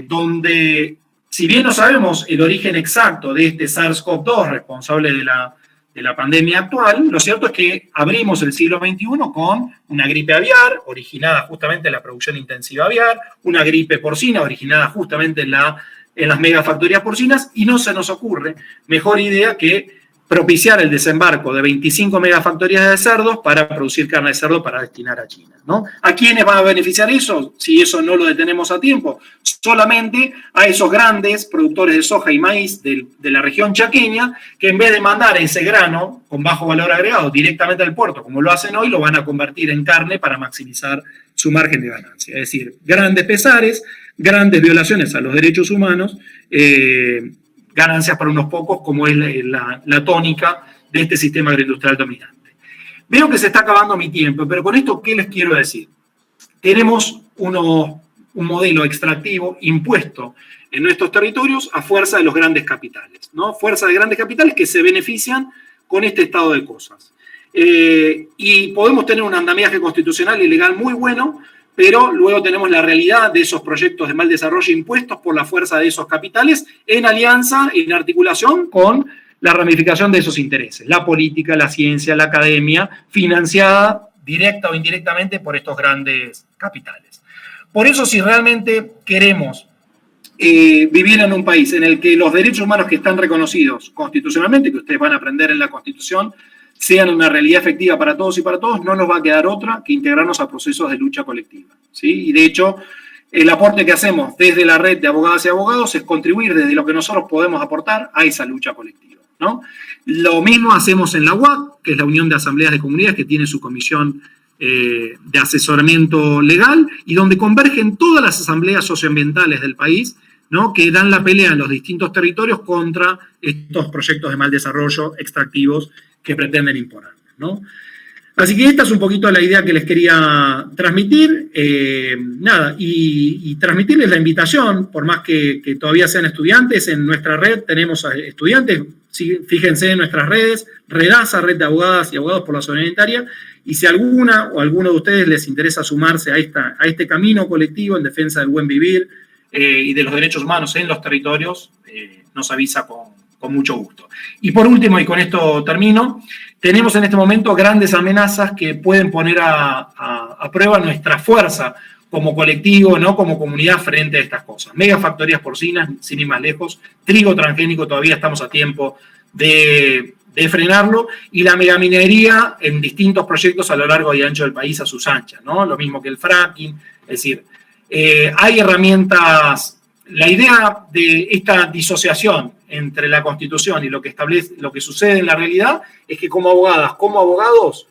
donde, si bien no sabemos el origen exacto de este SARS-CoV-2 responsable de la pandemia actual, lo cierto es que abrimos el siglo XXI con una gripe aviar, originada justamente en la producción intensiva aviar, una gripe porcina, originada justamente en las megafactorías porcinas, y no se nos ocurre mejor idea que propiciar el desembarco de 25 megafactorías de cerdos para producir carne de cerdo para destinar a China, ¿no? ¿A quiénes va a beneficiar eso? Si eso no lo detenemos a tiempo, solamente a esos grandes productores de soja y maíz de la región chaqueña, que en vez de mandar ese grano con bajo valor agregado directamente al puerto, como lo hacen hoy, lo van a convertir en carne para maximizar su margen de ganancia. Es decir, grandes pesares, grandes violaciones a los derechos humanos, ganancias para unos pocos, como es la tónica de este sistema agroindustrial dominante. Veo que se está acabando mi tiempo, pero con esto, ¿qué les quiero decir? Tenemos un modelo extractivo impuesto en nuestros territorios a fuerza de los grandes capitales, ¿no? Fuerza de grandes capitales que se benefician con este estado de cosas. Y podemos tener un andamiaje constitucional y legal muy bueno, pero luego tenemos la realidad de esos proyectos de mal desarrollo impuestos por la fuerza de esos capitales en alianza, en articulación con la ramificación de esos intereses, la política, la ciencia, la academia, financiada directa o indirectamente por estos grandes capitales. Por eso, si realmente queremos vivir en un país en el que los derechos humanos que están reconocidos constitucionalmente, que ustedes van a aprender en la Constitución, sean una realidad efectiva para todos y para todos, no nos va a quedar otra que integrarnos a procesos de lucha colectiva, ¿sí? Y de hecho, el aporte que hacemos desde la red de abogadas y abogados es contribuir desde lo que nosotros podemos aportar a esa lucha colectiva, ¿no? Lo mismo hacemos en la UAC, que es la Unión de Asambleas de Comunidades, que tiene su comisión de asesoramiento legal, y donde convergen todas las asambleas socioambientales del país, ¿no? Que dan la pelea en los distintos territorios contra estos proyectos de mal desarrollo extractivos que pretenden imponer, ¿no? Así que esta es un poquito la idea que les quería transmitir. Y transmitirles la invitación, por más que todavía sean estudiantes, en nuestra red tenemos estudiantes, fíjense en nuestras redes, Redasa, Red de Abogadas y Abogados por la Soberanía Alimentaria, y si alguna o alguno de ustedes les interesa sumarse a este camino colectivo en defensa del buen vivir y de los derechos humanos en los territorios, nos avisa con mucho gusto. Y por último, y con esto termino, tenemos en este momento grandes amenazas que pueden poner a prueba nuestra fuerza como colectivo, ¿no? Como comunidad frente a estas cosas. Megafactorías porcinas, sin ir más lejos, trigo transgénico, todavía estamos a tiempo de frenarlo, y la megaminería en distintos proyectos a lo largo y ancho del país a sus anchas, ¿no? Lo mismo que el fracking, es decir, hay herramientas. La idea de esta disociación entre la Constitución y lo que sucede en la realidad es que como abogadas, como abogados,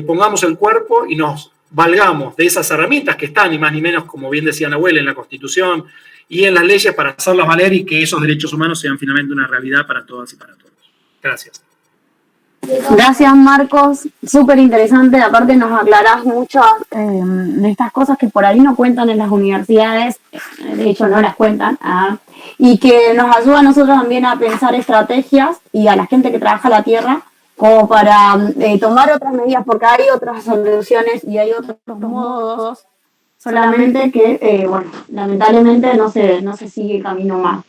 pongamos el cuerpo y nos valgamos de esas herramientas que están, ni más ni menos, como bien decía Nahuel, en la Constitución y en las leyes para hacerlas valer y que esos derechos humanos sean finalmente una realidad para todas y para todos. Gracias. Gracias, Marcos, súper interesante. Aparte nos aclarás mucho de estas cosas que por ahí no cuentan en las universidades, de hecho no las cuentan, y que nos ayuda a nosotros también a pensar estrategias y a la gente que trabaja la tierra como para tomar otras medidas, porque hay otras soluciones y hay otros modos, solamente que, bueno, lamentablemente no se sigue el camino más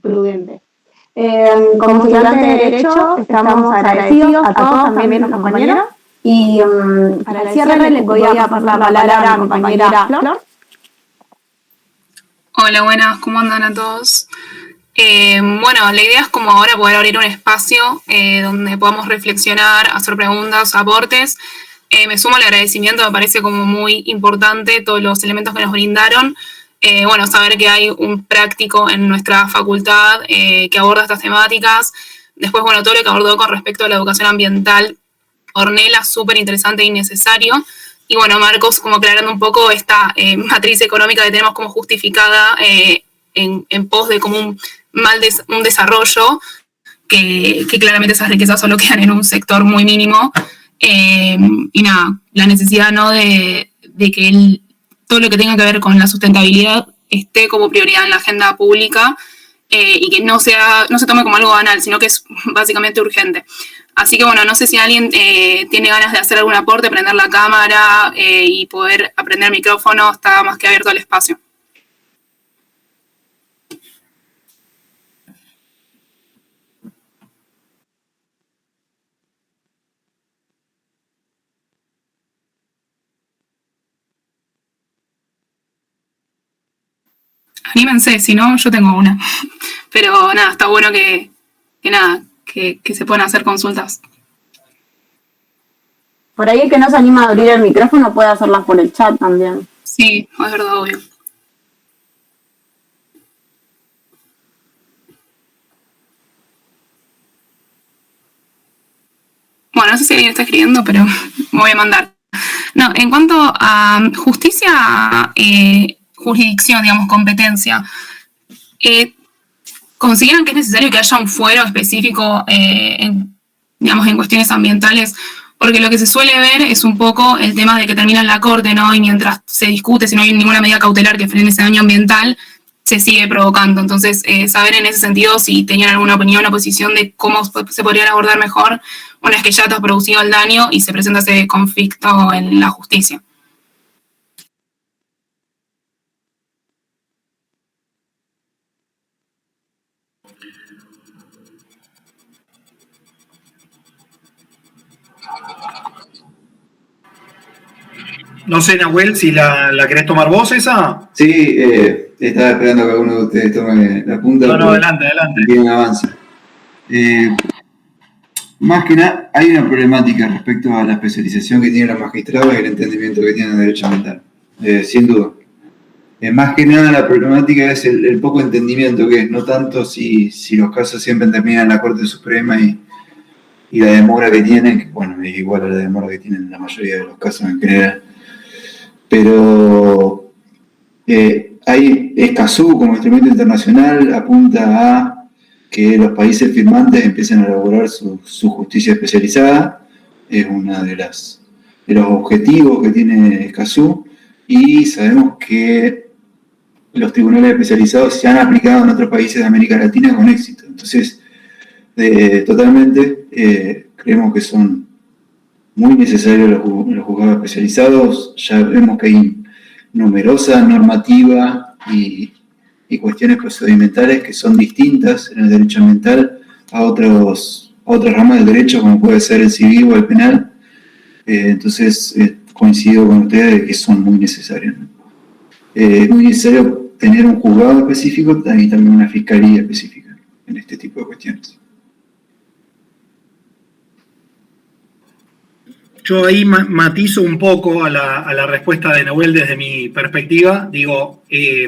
prudente. Como estudiante de Derecho, estamos agradecidos a todos, también a nuestras compañeras. Y para el cierre les voy a pasar la palabra a mi compañera Flor. Hola, buenas, ¿cómo andan a todos? Bueno, la idea es como ahora poder abrir un espacio donde podamos reflexionar, hacer preguntas, aportes. Me sumo al agradecimiento, me parece como muy importante todos los elementos que nos brindaron. Bueno, saber que hay un práctico en nuestra facultad que aborda estas temáticas. Después, bueno, todo lo que abordó con respecto a la educación ambiental, Ornella, súper interesante y necesario. Y bueno, Marcos, como aclarando un poco esta matriz económica que tenemos como justificada en pos de como un desarrollo, que claramente esas riquezas solo quedan en un sector muy mínimo. Y nada, la necesidad, ¿no?, de que todo lo que tenga que ver con la sustentabilidad esté como prioridad en la agenda pública y que no se tome como algo banal, sino que es básicamente urgente. Así que bueno, no sé si alguien tiene ganas de hacer algún aporte, prender la cámara y poder aprender el micrófono, está más que abierto el espacio. Anímense, si no, yo tengo una. Pero nada, está bueno que que se pueden hacer consultas. Por ahí el que no se anima a abrir el micrófono puede hacerlas por el chat también. Sí, es verdad, obvio. Bueno, no sé si alguien está escribiendo, pero me voy a mandar. No, en cuanto a justicia, jurisdicción, digamos, competencia, ¿consideran que es necesario que haya un fuero específico, en cuestiones ambientales? Porque lo que se suele ver es un poco el tema de que termina en la corte, ¿no? Y mientras se discute, si no hay ninguna medida cautelar que frene ese daño ambiental, se sigue provocando. Entonces, saber en ese sentido si tenían alguna opinión o posición de cómo se podrían abordar mejor una vez que ya te has producido el daño y se presenta ese conflicto en la justicia. No sé, Nahuel, si la querés tomar vos esa. Sí, estaba esperando que alguno de ustedes tome la punta. No, adelante. Bien, avanza. Más que nada, hay una problemática respecto a la especialización que tienen los magistrados y el entendimiento que tienen de derecho ambiental, sin duda. Más que nada la problemática es el poco entendimiento que es, no tanto si los casos siempre terminan en la Corte Suprema y la demora que tienen, que bueno, es igual a la demora que tienen la mayoría de los casos en general. Pero Escazú como instrumento internacional apunta a que los países firmantes empiecen a elaborar su justicia especializada. Es uno de los objetivos que tiene Escazú, y sabemos que los tribunales especializados se han aplicado en otros países de América Latina con éxito. Entonces, totalmente creemos que son muy necesarios los juzgados especializados. Ya vemos que hay numerosa normativa y cuestiones procedimentales que son distintas en el derecho ambiental a otras ramas del derecho, como puede ser el civil o el penal. Entonces, coincido con ustedes de que son muy necesarios, ¿no? Es muy necesario tener un juzgado específico y también una fiscalía específica en este tipo de cuestiones. Yo ahí matizo un poco a la respuesta de Nahuel desde mi perspectiva. Digo,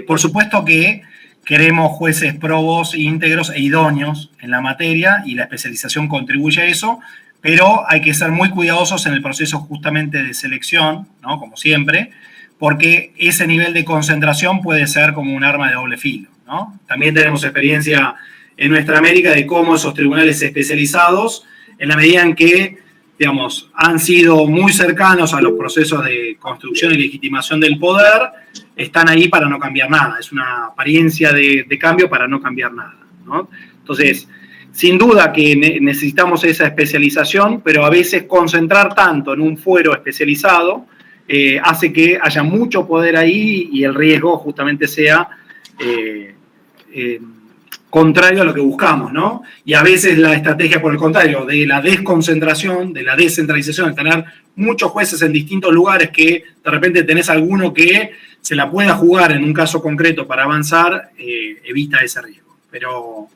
por supuesto que queremos jueces probos, íntegros e idóneos en la materia, y la especialización contribuye a eso, pero hay que ser muy cuidadosos en el proceso justamente de selección, ¿no? Como siempre, porque ese nivel de concentración puede ser como un arma de doble filo, ¿no? También tenemos experiencia en nuestra América de cómo esos tribunales especializados, en la medida en que, digamos, han sido muy cercanos a los procesos de construcción y legitimación del poder, están ahí para no cambiar nada. Es una apariencia de cambio para no cambiar nada, ¿no? Entonces, sin duda que necesitamos esa especialización, pero a veces concentrar tanto en un fuero especializado hace que haya mucho poder ahí y el riesgo justamente sea contrario a lo que buscamos, ¿no? Y a veces la estrategia, por el contrario, de la desconcentración, de la descentralización, de tener muchos jueces en distintos lugares, que de repente tenés alguno que se la pueda jugar en un caso concreto para avanzar, evita ese riesgo. Pero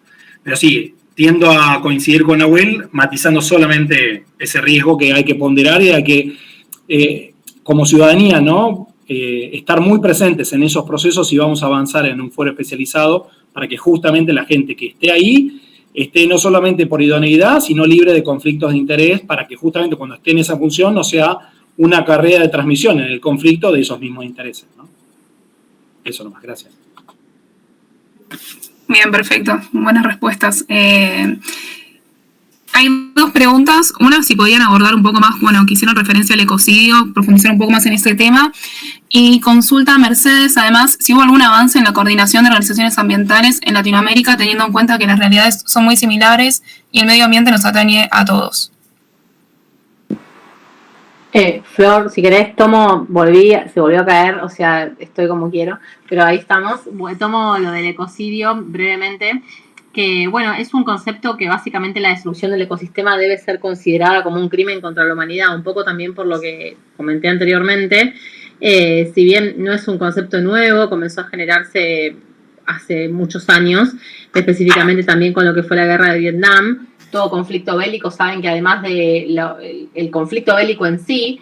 sí, tiendo a coincidir con Nahuel, matizando solamente ese riesgo que hay que ponderar y hay que, como ciudadanía, ¿no? Estar muy presentes en esos procesos y vamos a avanzar en un foro especializado para que justamente la gente que esté ahí esté no solamente por idoneidad, sino libre de conflictos de interés, para que justamente cuando esté en esa función no sea una carrera de transmisión en el conflicto de esos mismos intereses, ¿no? Eso nomás, gracias. Bien, perfecto. Buenas respuestas. Hay dos preguntas. Una, si podían abordar un poco más, bueno, que hicieron referencia al ecocidio, profundizar un poco más en ese tema. Y consulta a Mercedes, además, si hubo algún avance en la coordinación de organizaciones ambientales en Latinoamérica, teniendo en cuenta que las realidades son muy similares y el medio ambiente nos atañe a todos. Flor, si querés, se volvió a caer, o sea, estoy como quiero, pero ahí estamos. Tomo lo del ecocidio brevemente, que bueno, es un concepto que básicamente la destrucción del ecosistema debe ser considerada como un crimen contra la humanidad, un poco también por lo que comenté anteriormente. Si bien no es un concepto nuevo, comenzó a generarse hace muchos años, específicamente también con lo que fue la guerra de Vietnam, todo conflicto bélico, saben que además el conflicto bélico en sí,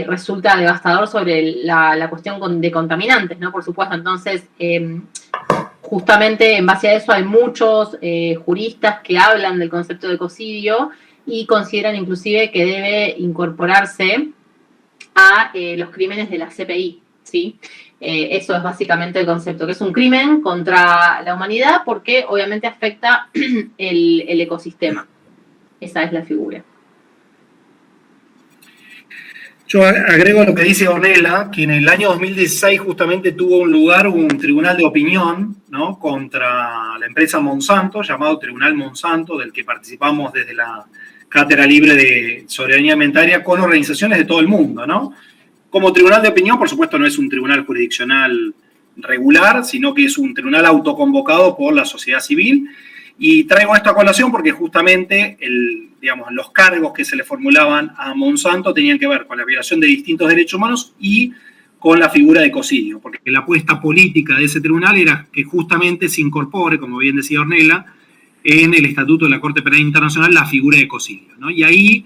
resulta devastador sobre la cuestión de contaminantes, ¿no? Por supuesto, entonces, justamente en base a eso hay muchos juristas que hablan del concepto de ecocidio y consideran inclusive que debe incorporarse a los crímenes de la CPI, ¿sí? Eso es básicamente el concepto, que es un crimen contra la humanidad porque obviamente afecta el ecosistema. Esa es la figura. Yo agrego lo que dice Ornella, que en el año 2016 justamente tuvo un lugar un tribunal de opinión, ¿no?, contra la empresa Monsanto, llamado Tribunal Monsanto, del que participamos desde la Cátedra Libre de Soberanía Alimentaria con organizaciones de todo el mundo, ¿no? Como tribunal de opinión, por supuesto, no es un tribunal jurisdiccional regular, sino que es un tribunal autoconvocado por la sociedad civil. Y traigo esto a colación porque justamente los cargos que se le formulaban a Monsanto tenían que ver con la violación de distintos derechos humanos y con la figura de ecocidio, porque la apuesta política de ese tribunal era que justamente se incorpore, como bien decía Ornella, en el Estatuto de la Corte Penal Internacional la figura de ecocidio, ¿no? Y ahí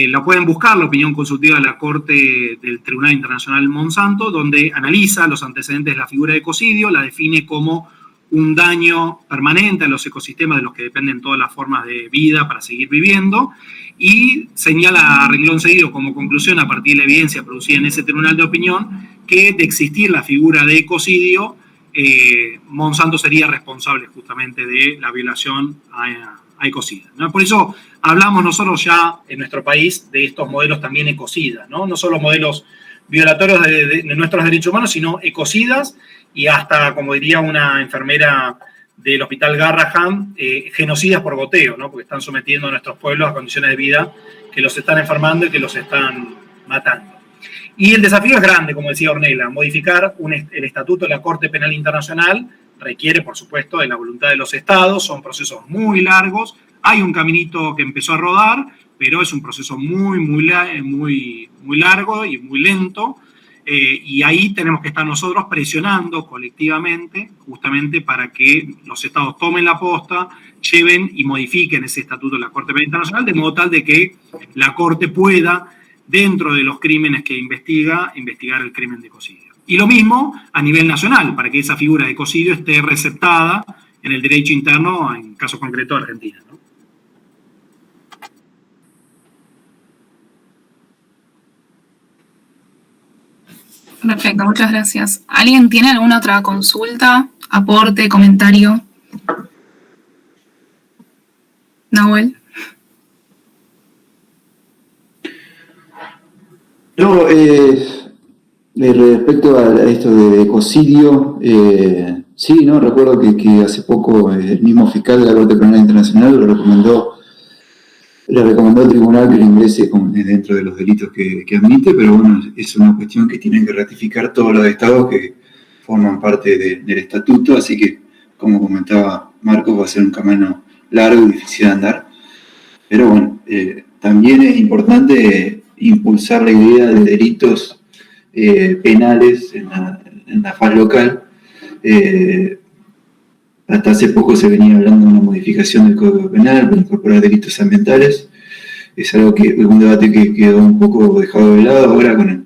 la pueden buscar, la opinión consultiva de la Corte del Tribunal Internacional Monsanto, donde analiza los antecedentes de la figura de ecocidio, la define como un daño permanente a los ecosistemas de los que dependen todas las formas de vida para seguir viviendo, y señala a renglón seguido como conclusión, a partir de la evidencia producida en ese tribunal de opinión, que de existir la figura de ecocidio, Monsanto sería responsable justamente de la violación a ecocidas, ¿no? Por eso hablamos nosotros ya en nuestro país de estos modelos también ecocidas, ¿no? No solo modelos violatorios de nuestros derechos humanos, sino ecocidas, y hasta, como diría una enfermera del Hospital Garrahan, genocidas por goteo, ¿no? Porque están sometiendo a nuestros pueblos a condiciones de vida que los están enfermando y que los están matando. Y el desafío es grande, como decía Ornella. Modificar el Estatuto de la Corte Penal Internacional requiere, por supuesto, de la voluntad de los estados. Son procesos muy largos. Hay un caminito que empezó a rodar, pero es un proceso muy largo y muy lento. Y ahí tenemos que estar nosotros presionando colectivamente, justamente para que los estados tomen la posta, lleven y modifiquen ese Estatuto de la Corte Penal Internacional, de modo tal de que la Corte pueda, dentro de los crímenes que investigar el crimen de ecocidio. Y lo mismo a nivel nacional, para que esa figura de ecocidio esté receptada en el derecho interno, en caso concreto de Argentina, ¿no? Perfecto, muchas gracias. ¿Alguien tiene alguna otra consulta, aporte, comentario? Nahuel. No, respecto a esto de ecocidio, sí, ¿no? Recuerdo que hace poco el mismo fiscal de la Corte Penal Internacional le recomendó al tribunal que lo ingrese dentro de los delitos que admite, pero bueno, es una cuestión que tienen que ratificar todos los estados que forman parte del estatuto, así que, como comentaba Marcos, va a ser un camino largo y difícil de andar. Pero bueno, también es importante impulsar la idea de delitos penales en la faz local. Hasta hace poco se venía hablando de una modificación del Código Penal para incorporar delitos ambientales. Es algo un debate que quedó un poco dejado de lado ahora con el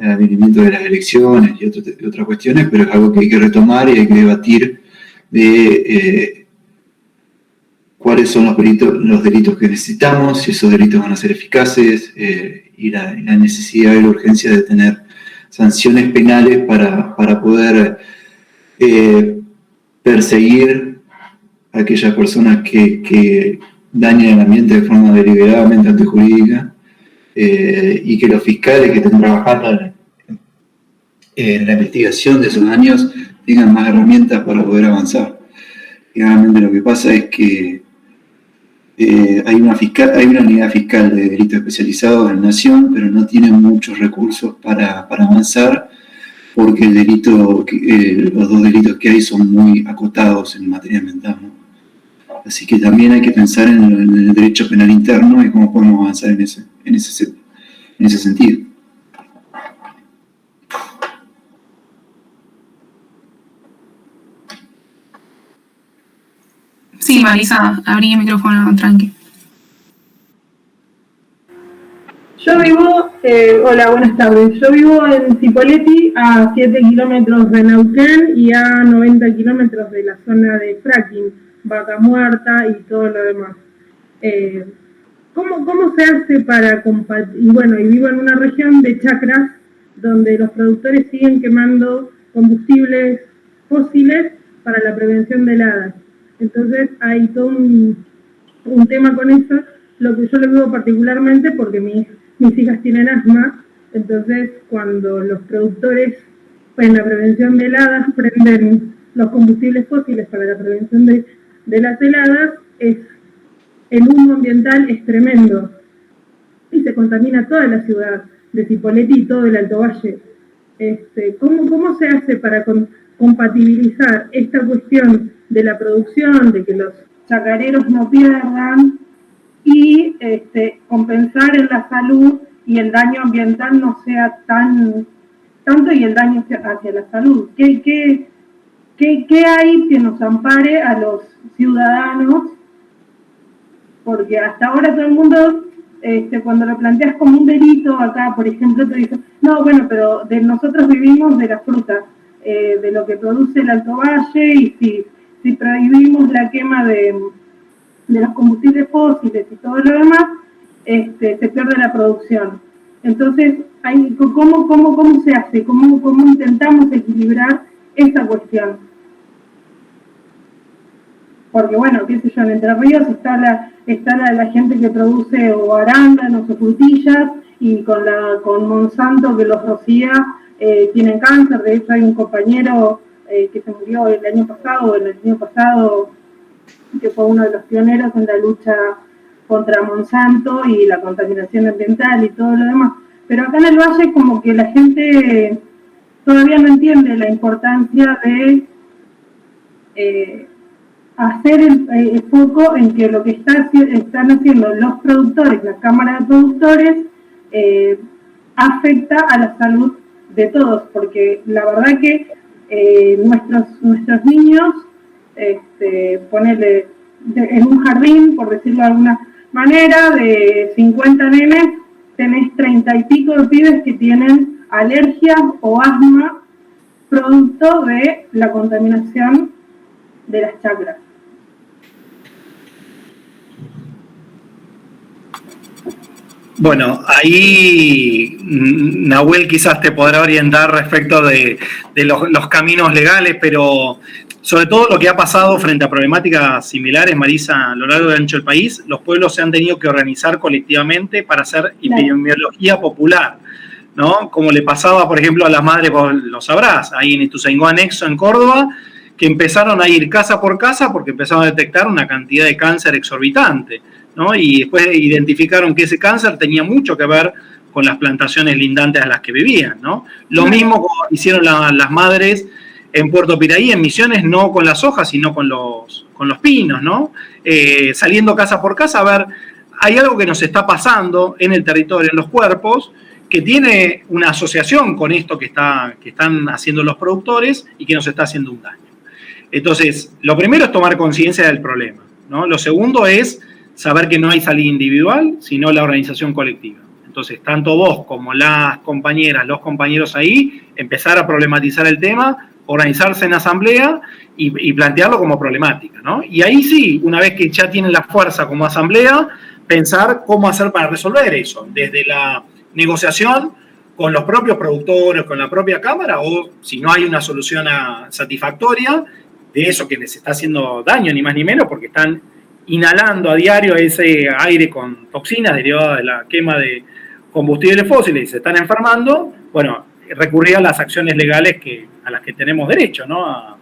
advenimiento de las elecciones y otras cuestiones, pero es algo que hay que retomar y hay que debatir de cuáles son los delitos que necesitamos, si esos delitos van a ser eficaces, y la necesidad y la urgencia de tener sanciones penales para poder perseguir a aquellas personas que dañan el ambiente de forma deliberadamente antijurídica, y que los fiscales que estén trabajando en la investigación de esos daños tengan más herramientas para poder avanzar. Y realmente lo que pasa es que hay una unidad fiscal de delitos especializados en la Nación, pero no tienen muchos recursos para avanzar, porque los dos delitos que hay son muy acotados en materia ambiental, ¿no? Así que también hay que pensar en el derecho penal interno y cómo podemos avanzar en ese sentido. Sí, Sí, Marisa, abrí el micrófono, tranqui. Yo vivo, hola, buenas tardes. Yo vivo en Cipolletti, a 7 kilómetros de Neuquén y a 90 kilómetros de la zona de fracking, Vaca Muerta y todo lo demás. ¿Cómo se hace para compartir? Y bueno, y vivo en una región de chacras donde los productores siguen quemando combustibles fósiles para la prevención de heladas. Entonces hay todo un tema con eso, lo que yo lo veo particularmente porque mis hijas tienen asma, entonces cuando los productores en la prevención de heladas prenden los combustibles fósiles para la prevención de las heladas, el humo ambiental es tremendo y se contamina toda la ciudad de Cipolletti y todo el Alto Valle. ¿Cómo se hace para compatibilizar esta cuestión de la producción, de que los chacareros no pierdan y compensar en la salud y el daño ambiental no sea tanto y el daño hacia la salud? ¿Qué hay que nos ampare a los ciudadanos? Porque hasta ahora todo el mundo, cuando lo planteas como un delito, acá por ejemplo te dicen, no, bueno, pero nosotros vivimos de la fruta, de lo que produce el Alto Valle, y si prohibimos la quema de los combustibles fósiles y todo lo demás, se pierde la producción. Entonces, ¿cómo se hace? ¿Cómo intentamos equilibrar esa cuestión? Porque bueno, qué sé yo, en Entre Ríos está la gente que produce o arándanos o frutillas, y con Monsanto que los rocía, tienen cáncer. De hecho hay un compañero que se murió el año pasado, que fue uno de los pioneros en la lucha contra Monsanto y la contaminación ambiental y todo lo demás. Pero acá en el Valle como que la gente todavía no entiende la importancia de hacer el foco en que lo que están haciendo los productores, la Cámara de Productores, afecta a la salud de todos, porque la verdad que nuestros niños, ponele en un jardín, por decirlo de alguna manera, de 50 nenes, tenés 30 y pico de pibes que tienen alergias o asma producto de la contaminación de las chacras. Bueno, ahí Nahuel quizás te podrá orientar respecto de los caminos legales, pero sobre todo lo que ha pasado frente a problemáticas similares, Marisa, a lo largo y ancho del país, los pueblos se han tenido que organizar colectivamente para hacer epidemiología popular, ¿no? Como le pasaba, por ejemplo, a las madres, vos lo sabrás, ahí en Ituzaingó Anexo, en Córdoba, que empezaron a ir casa por casa porque empezaron a detectar una cantidad de cáncer exorbitante, ¿no? Y después identificaron que ese cáncer tenía mucho que ver con las plantaciones lindantes a las que vivían, ¿no? Lo mismo hicieron las madres en Puerto Piraí, en Misiones, no con las hojas, sino con los pinos, ¿no? Saliendo casa por casa a ver, hay algo que nos está pasando en el territorio, en los cuerpos, que tiene una asociación con esto que están haciendo los productores y que nos está haciendo un daño. Entonces, lo primero es tomar conciencia del problema, ¿no? Lo segundo es saber que no hay salida individual, sino la organización colectiva. Entonces, tanto vos como las compañeras, los compañeros ahí, empezar a problematizar el tema, organizarse en asamblea y plantearlo como problemática, ¿no? Y ahí sí, una vez que ya tienen la fuerza como asamblea, pensar cómo hacer para resolver eso, desde la negociación con los propios productores, con la propia Cámara, o si no hay una solución satisfactoria de eso que les está haciendo daño, ni más ni menos, porque están inhalando a diario ese aire con toxinas derivadas de la quema de combustibles fósiles y se están enfermando, bueno, recurrir a las acciones legales a las que tenemos derecho, ¿no? A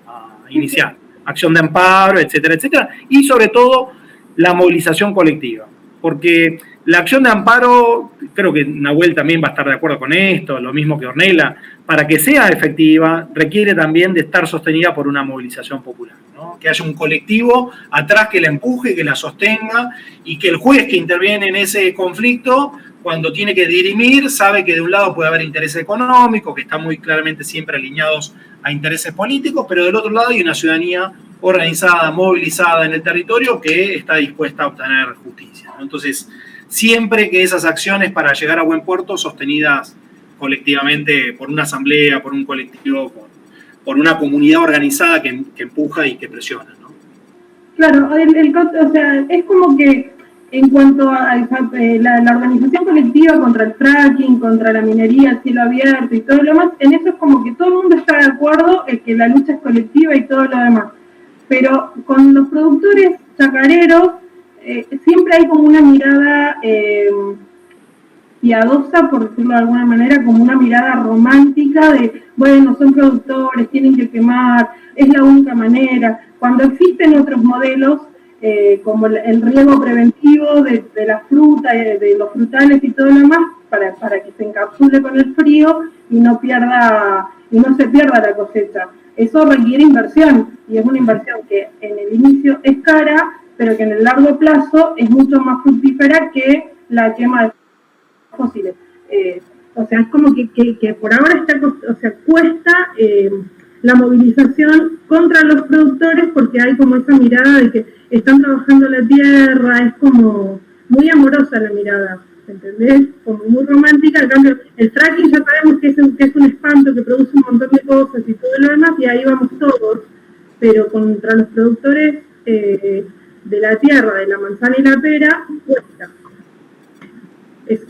iniciar. Acción de amparo, etcétera, etcétera. Y sobre todo, la movilización colectiva. Porque la acción de amparo, creo que Nahuel también va a estar de acuerdo con esto, lo mismo que Ornella, para que sea efectiva, requiere también de estar sostenida por una movilización popular, ¿no? Que haya un colectivo atrás que la empuje, que la sostenga, y que el juez que interviene en ese conflicto, cuando tiene que dirimir, sabe que de un lado puede haber intereses económicos, que están muy claramente siempre alineados a intereses políticos, pero del otro lado hay una ciudadanía organizada, movilizada en el territorio que está dispuesta a obtener justicia, ¿no? Entonces, siempre que esas acciones para llegar a buen puerto, sostenidas colectivamente por una asamblea, por un colectivo, por una comunidad organizada que empuja y que presiona, ¿no? Claro, o sea, es como que en cuanto a la organización colectiva contra el fracking, contra la minería a cielo abierto y todo lo demás, en eso es como que todo el mundo está de acuerdo en que la lucha es colectiva y todo lo demás. Pero con los productores chacareros siempre hay como una mirada piadosa, por decirlo de alguna manera, como una mirada romántica de, bueno, son productores, tienen que quemar, es la única manera. Cuando existen otros modelos, como el riego preventivo de la fruta, de los frutales y todo lo demás, para que se encapsule con el frío y no se pierda la cosecha. Eso requiere inversión, y es una inversión que en el inicio es cara, pero que en el largo plazo es mucho más fructífera que la quema de fósiles. O sea, es como que por ahora cuesta la movilización contra los productores, porque hay como esa mirada de que están trabajando la tierra, es como muy amorosa la mirada, ¿entendés? Como muy romántica. En cambio, el fracking ya sabemos que es un espanto, que produce un montón de cosas y todo lo demás, y ahí vamos todos, pero contra los productores de la tierra, de la manzana y la pera, cuesta. Eso.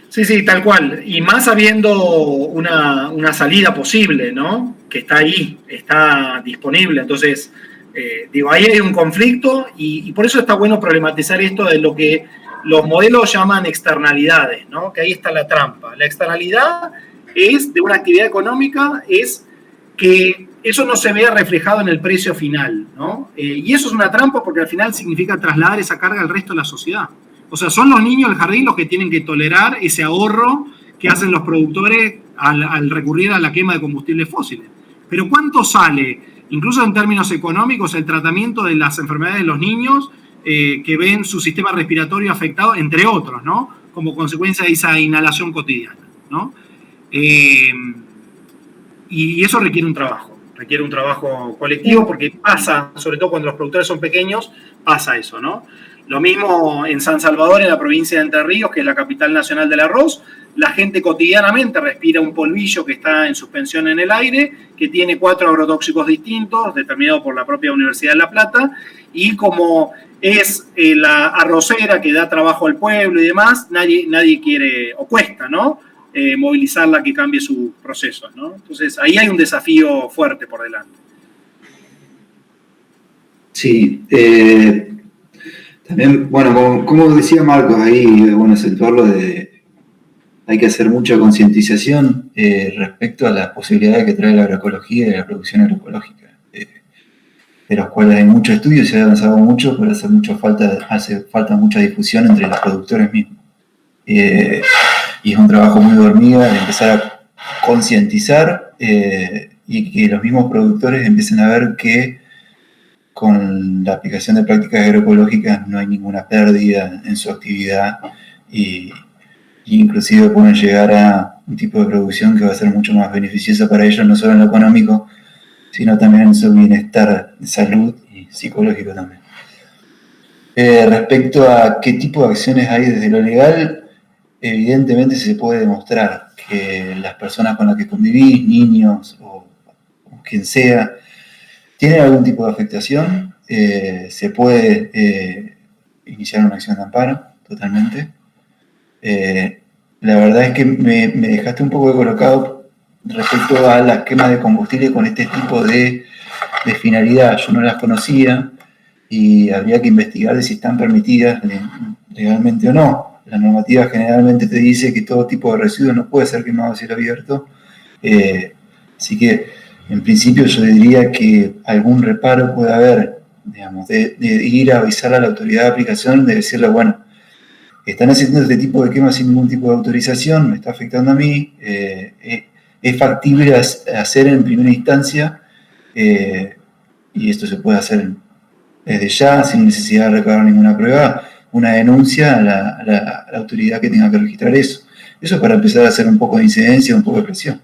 Sí, tal cual. Y más habiendo una salida posible, ¿no? Que está ahí, está disponible. Entonces, ahí hay un conflicto y por eso está bueno problematizar esto de lo que los modelos llaman externalidades, ¿no? Que ahí está la trampa. La externalidad de una actividad económica es que eso no se vea reflejado en el precio final, ¿no? Y eso es una trampa porque al final significa trasladar esa carga al resto de la sociedad. O sea, son los niños del jardín los que tienen que tolerar ese ahorro que hacen los productores al recurrir a la quema de combustibles fósiles. Pero ¿cuánto sale, incluso en términos económicos, el tratamiento de las enfermedades de los niños que ven su sistema respiratorio afectado, entre otros, ¿no? Como consecuencia de esa inhalación cotidiana, ¿no? Y eso requiere un trabajo colectivo, porque pasa, sobre todo cuando los productores son pequeños, pasa eso, ¿no? Lo mismo en San Salvador, en la provincia de Entre Ríos, que es la capital nacional del arroz. La gente cotidianamente respira un polvillo que está en suspensión en el aire, que tiene 4 agrotóxicos distintos, determinados por la propia Universidad de La Plata, y como es la arrocera que da trabajo al pueblo y demás, nadie quiere, o cuesta, ¿no? Movilizarla que cambie sus procesos, ¿no? Entonces, ahí hay un desafío fuerte por delante. Sí, también, bueno, como decía Marcos, ahí, bueno, acentuarlo hay que hacer mucha concientización respecto a las posibilidades que trae la agroecología y la producción agroecológica, de los cuales hay muchos estudios, se ha avanzado mucho, pero hace falta mucha difusión entre los productores mismos. Y es un trabajo muy de hormiga de empezar a concientizar y que los mismos productores empiecen a ver que con la aplicación de prácticas agroecológicas no hay ninguna pérdida en su actividad y inclusive pueden llegar a un tipo de producción que va a ser mucho más beneficiosa para ellos, no solo en lo económico, sino también en su bienestar de salud y psicológico también. Respecto a qué tipo de acciones hay desde lo legal, evidentemente se puede demostrar que las personas con las que convivís, niños o quien sea, tienen algún tipo de afectación, se puede iniciar una acción de amparo, totalmente. La verdad es que me dejaste un poco descolocado respecto a las quemas de combustible con este tipo de finalidad. Yo no las conocía y habría que investigar de si están permitidas legalmente o no. La normativa generalmente te dice que todo tipo de residuos no puede ser quemado a cielo abierto, así que en principio yo diría que algún reparo puede haber, digamos, de ir a avisar a la autoridad de aplicación, de decirle, bueno, están haciendo este tipo de quemas sin ningún tipo de autorización, me está afectando a mí, es factible hacer en primera instancia, y esto se puede hacer desde ya, sin necesidad de recabar ninguna prueba, una denuncia a la autoridad que tenga que registrar eso. Eso es para empezar a hacer un poco de incidencia, un poco de presión.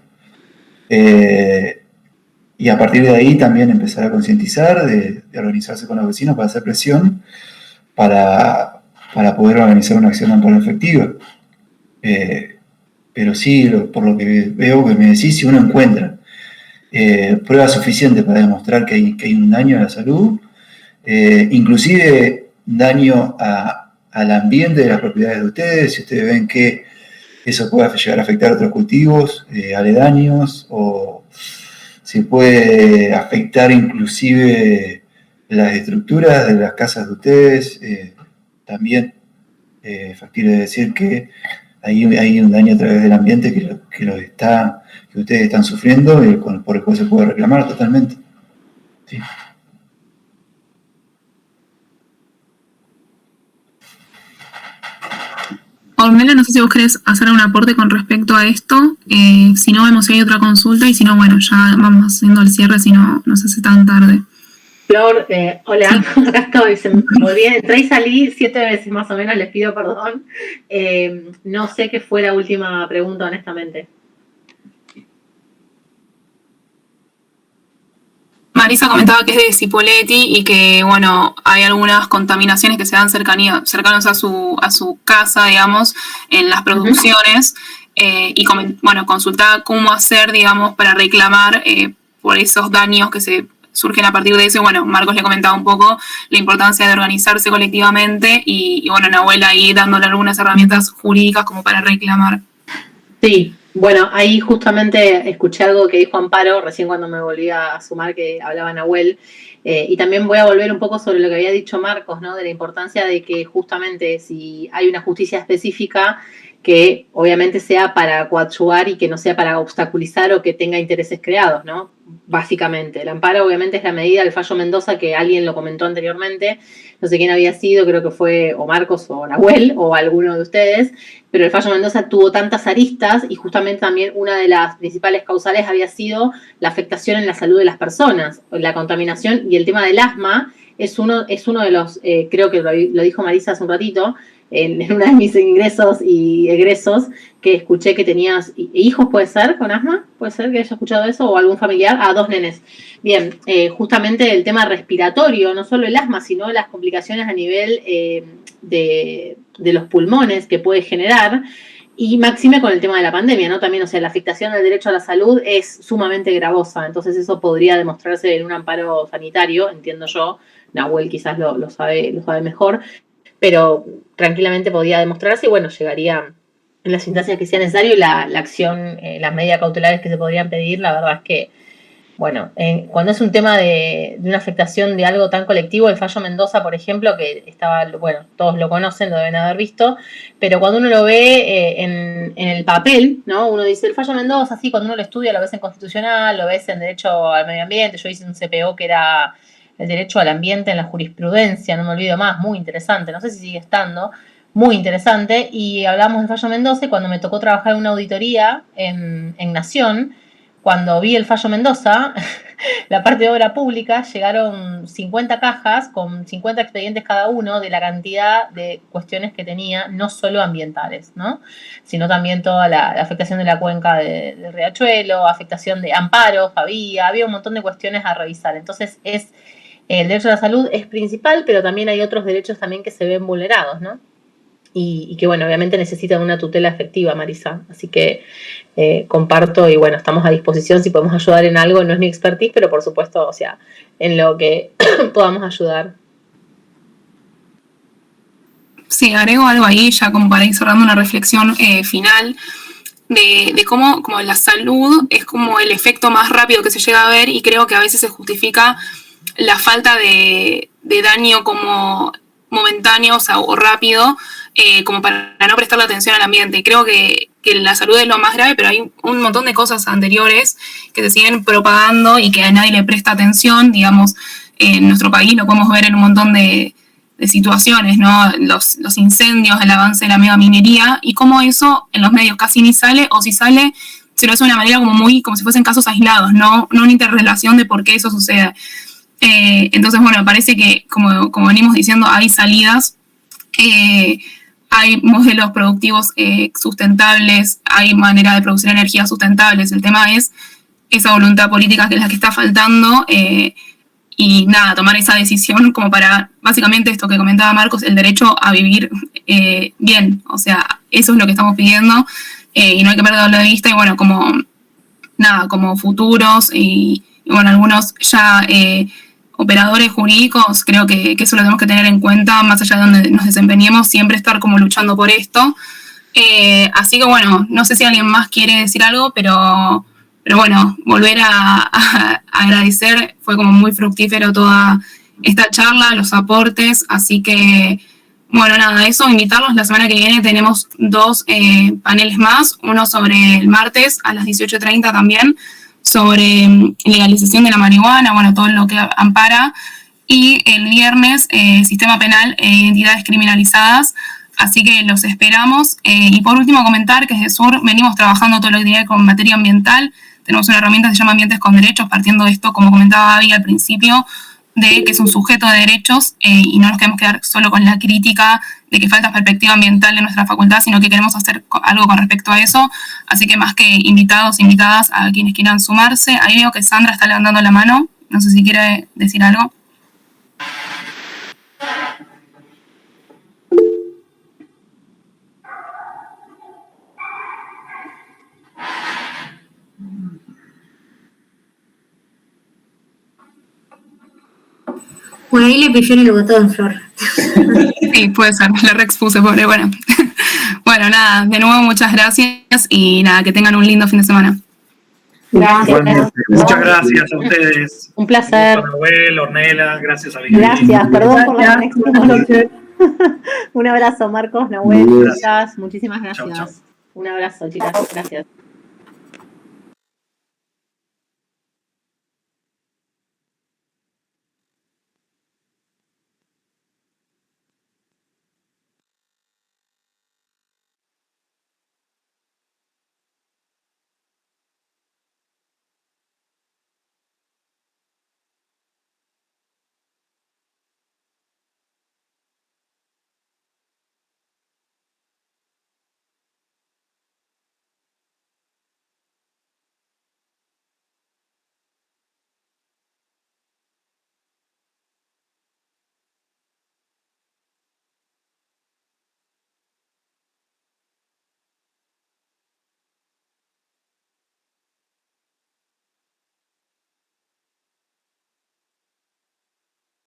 Y a partir de ahí también empezar a concientizar, de organizarse con los vecinos para hacer presión, para poder organizar una acción de amparo efectiva. Pero sí, por lo que veo que me decís, si uno encuentra pruebas suficientes para demostrar que hay un daño a la salud, inclusive daño al ambiente de las propiedades de ustedes, si ustedes ven que eso puede llegar a afectar a otros cultivos aledaños, o si puede afectar inclusive las estructuras de las casas de ustedes, también es factible decir que hay un daño a través del ambiente que ustedes están sufriendo y por el cual se puede reclamar totalmente. Sí. Ornella, no sé si vos querés hacer un aporte con respecto a esto. Si no, vemos si hay otra consulta, y si no, bueno, ya vamos haciendo el cierre, si no se hace tan tarde. Flor, hola, acá estoy, se me olvidé, entré y salí 7 veces más o menos, les pido perdón. No sé qué fue la última pregunta, honestamente. Marisa comentaba que es de Cipolletti y que, bueno, hay algunas contaminaciones que se dan cercanos a su casa, digamos, en las producciones, y bueno, consultaba cómo hacer, digamos, para reclamar por esos daños que se surgen a partir de eso. Y bueno, Marcos le comentaba un poco la importancia de organizarse colectivamente y bueno, Nahuel ahí dándole algunas herramientas jurídicas como para reclamar. Sí. Bueno, ahí justamente escuché algo que dijo Amparo recién cuando me volví a sumar, que hablaba Nahuel, y también voy a volver un poco sobre lo que había dicho Marcos, ¿no? De la importancia de que justamente si hay una justicia específica, que obviamente sea para coadyuvar y que no sea para obstaculizar o que tenga intereses creados, ¿no? Básicamente. El amparo obviamente es la medida del fallo Mendoza, que alguien lo comentó anteriormente, no sé quién había sido, creo que fue o Marcos o Nahuel o alguno de ustedes, pero el fallo Mendoza tuvo tantas aristas y justamente también una de las principales causales había sido la afectación en la salud de las personas, la contaminación, y el tema del asma es uno de los, creo que lo dijo Marisa hace un ratito, en uno de mis ingresos y egresos, que escuché que tenías hijos, ¿puede ser, con asma? ¿Puede ser que haya escuchado eso? ¿O algún familiar? 2 nenes. Bien, justamente el tema respiratorio, no solo el asma, sino las complicaciones a nivel de los pulmones que puede generar, y máxime con el tema de la pandemia, ¿no? También, o sea, la afectación del derecho a la salud es sumamente gravosa, entonces eso podría demostrarse en un amparo sanitario, entiendo yo. Nahuel quizás lo sabe mejor, pero tranquilamente podía demostrarse y bueno, llegaría en las instancias que sea necesario, y la acción, las medidas cautelares que se podrían pedir, la verdad es que, bueno, cuando es un tema de una afectación de algo tan colectivo, el fallo Mendoza, por ejemplo, que estaba, bueno, todos lo conocen, lo deben haber visto, pero cuando uno lo ve en el papel, ¿no? Uno dice, el fallo Mendoza, sí, cuando uno lo estudia, lo ves en constitucional, lo ves en derecho al medio ambiente. Yo hice un CPO que era el derecho al ambiente en la jurisprudencia, no me olvido más, muy interesante, no sé si sigue estando, muy interesante, y hablamos del fallo Mendoza, y cuando me tocó trabajar en una auditoría en Nación, cuando vi el fallo Mendoza, la parte de obra pública, llegaron 50 cajas con 50 expedientes cada uno de la cantidad de cuestiones que tenía, no solo ambientales, ¿no? Sino también toda la afectación de la cuenca de Riachuelo, afectación de amparos, había un montón de cuestiones a revisar. Entonces el derecho a la salud es principal, pero también hay otros derechos también que se ven vulnerados, ¿no? Y que, bueno, obviamente necesitan una tutela efectiva, Marisa. Así que comparto y, bueno, estamos a disposición si podemos ayudar en algo. No es mi expertise, pero por supuesto, o sea, en lo que podamos ayudar. Sí, agrego algo ahí, ya como para ir cerrando una reflexión final, de cómo como la salud es como el efecto más rápido que se llega a ver, y creo que a veces se justifica la falta de daño como momentáneo, o sea, o rápido, como para no prestarle atención al ambiente. Y creo que la salud es lo más grave, pero hay un montón de cosas anteriores que se siguen propagando y que a nadie le presta atención. Digamos, en nuestro país lo podemos ver en un montón de situaciones, ¿no? Los incendios, el avance de la megaminería, y cómo eso en los medios casi ni sale, o si sale, se lo hace de una manera como si fuesen casos aislados, no una interrelación de por qué eso sucede. Entonces, bueno, me parece que, como venimos diciendo, hay salidas, hay modelos productivos sustentables, hay manera de producir energías sustentables. El tema es esa voluntad política que es la que está faltando, y nada, tomar esa decisión como para, básicamente esto que comentaba Marcos, el derecho a vivir bien, o sea, eso es lo que estamos pidiendo, y no hay que perderlo de vista, y bueno, como futuros, y bueno, algunos ya operadores jurídicos, creo que eso lo tenemos que tener en cuenta, más allá de donde nos desempeñemos, siempre estar como luchando por esto. Así que bueno, no sé si alguien más quiere decir algo, pero bueno, volver a agradecer, fue como muy fructífero toda esta charla, los aportes, así que bueno, nada, eso, invitarlos, la semana que viene tenemos 2 paneles más, uno sobre el martes a las 18:30 también, sobre legalización de la marihuana, bueno, todo lo que ampara, y el viernes sistema penal e identidades criminalizadas. Así que los esperamos. Y por último, comentar que desde Sur venimos trabajando todo lo que tiene que ver con materia ambiental. Tenemos una herramienta que se llama Ambientes con Derechos, partiendo de esto, como comentaba Gaby al principio, de que es un sujeto de derechos, y no nos queremos quedar solo con la crítica de que falta perspectiva ambiental en nuestra facultad, sino que queremos hacer algo con respecto a eso. Así que más que invitados, invitadas a quienes quieran sumarse. Ahí veo que Sandra está levantando la mano. No sé si quiere decir algo. Por ahí le pifió en el botón, Flor. Sí, puede ser, la reexpuse, pobre, bueno. Bueno, nada, de nuevo muchas gracias y nada, que tengan un lindo fin de semana. Gracias. Muchas gracias a ustedes. Un placer. Noel, Ornella, gracias a Vicky. Gracias, perdón por la Buenas conexión. noches. Un abrazo, Marcos, Nahuel, chicas, muchísimas gracias. Chau, chau. Un abrazo, chicas, gracias.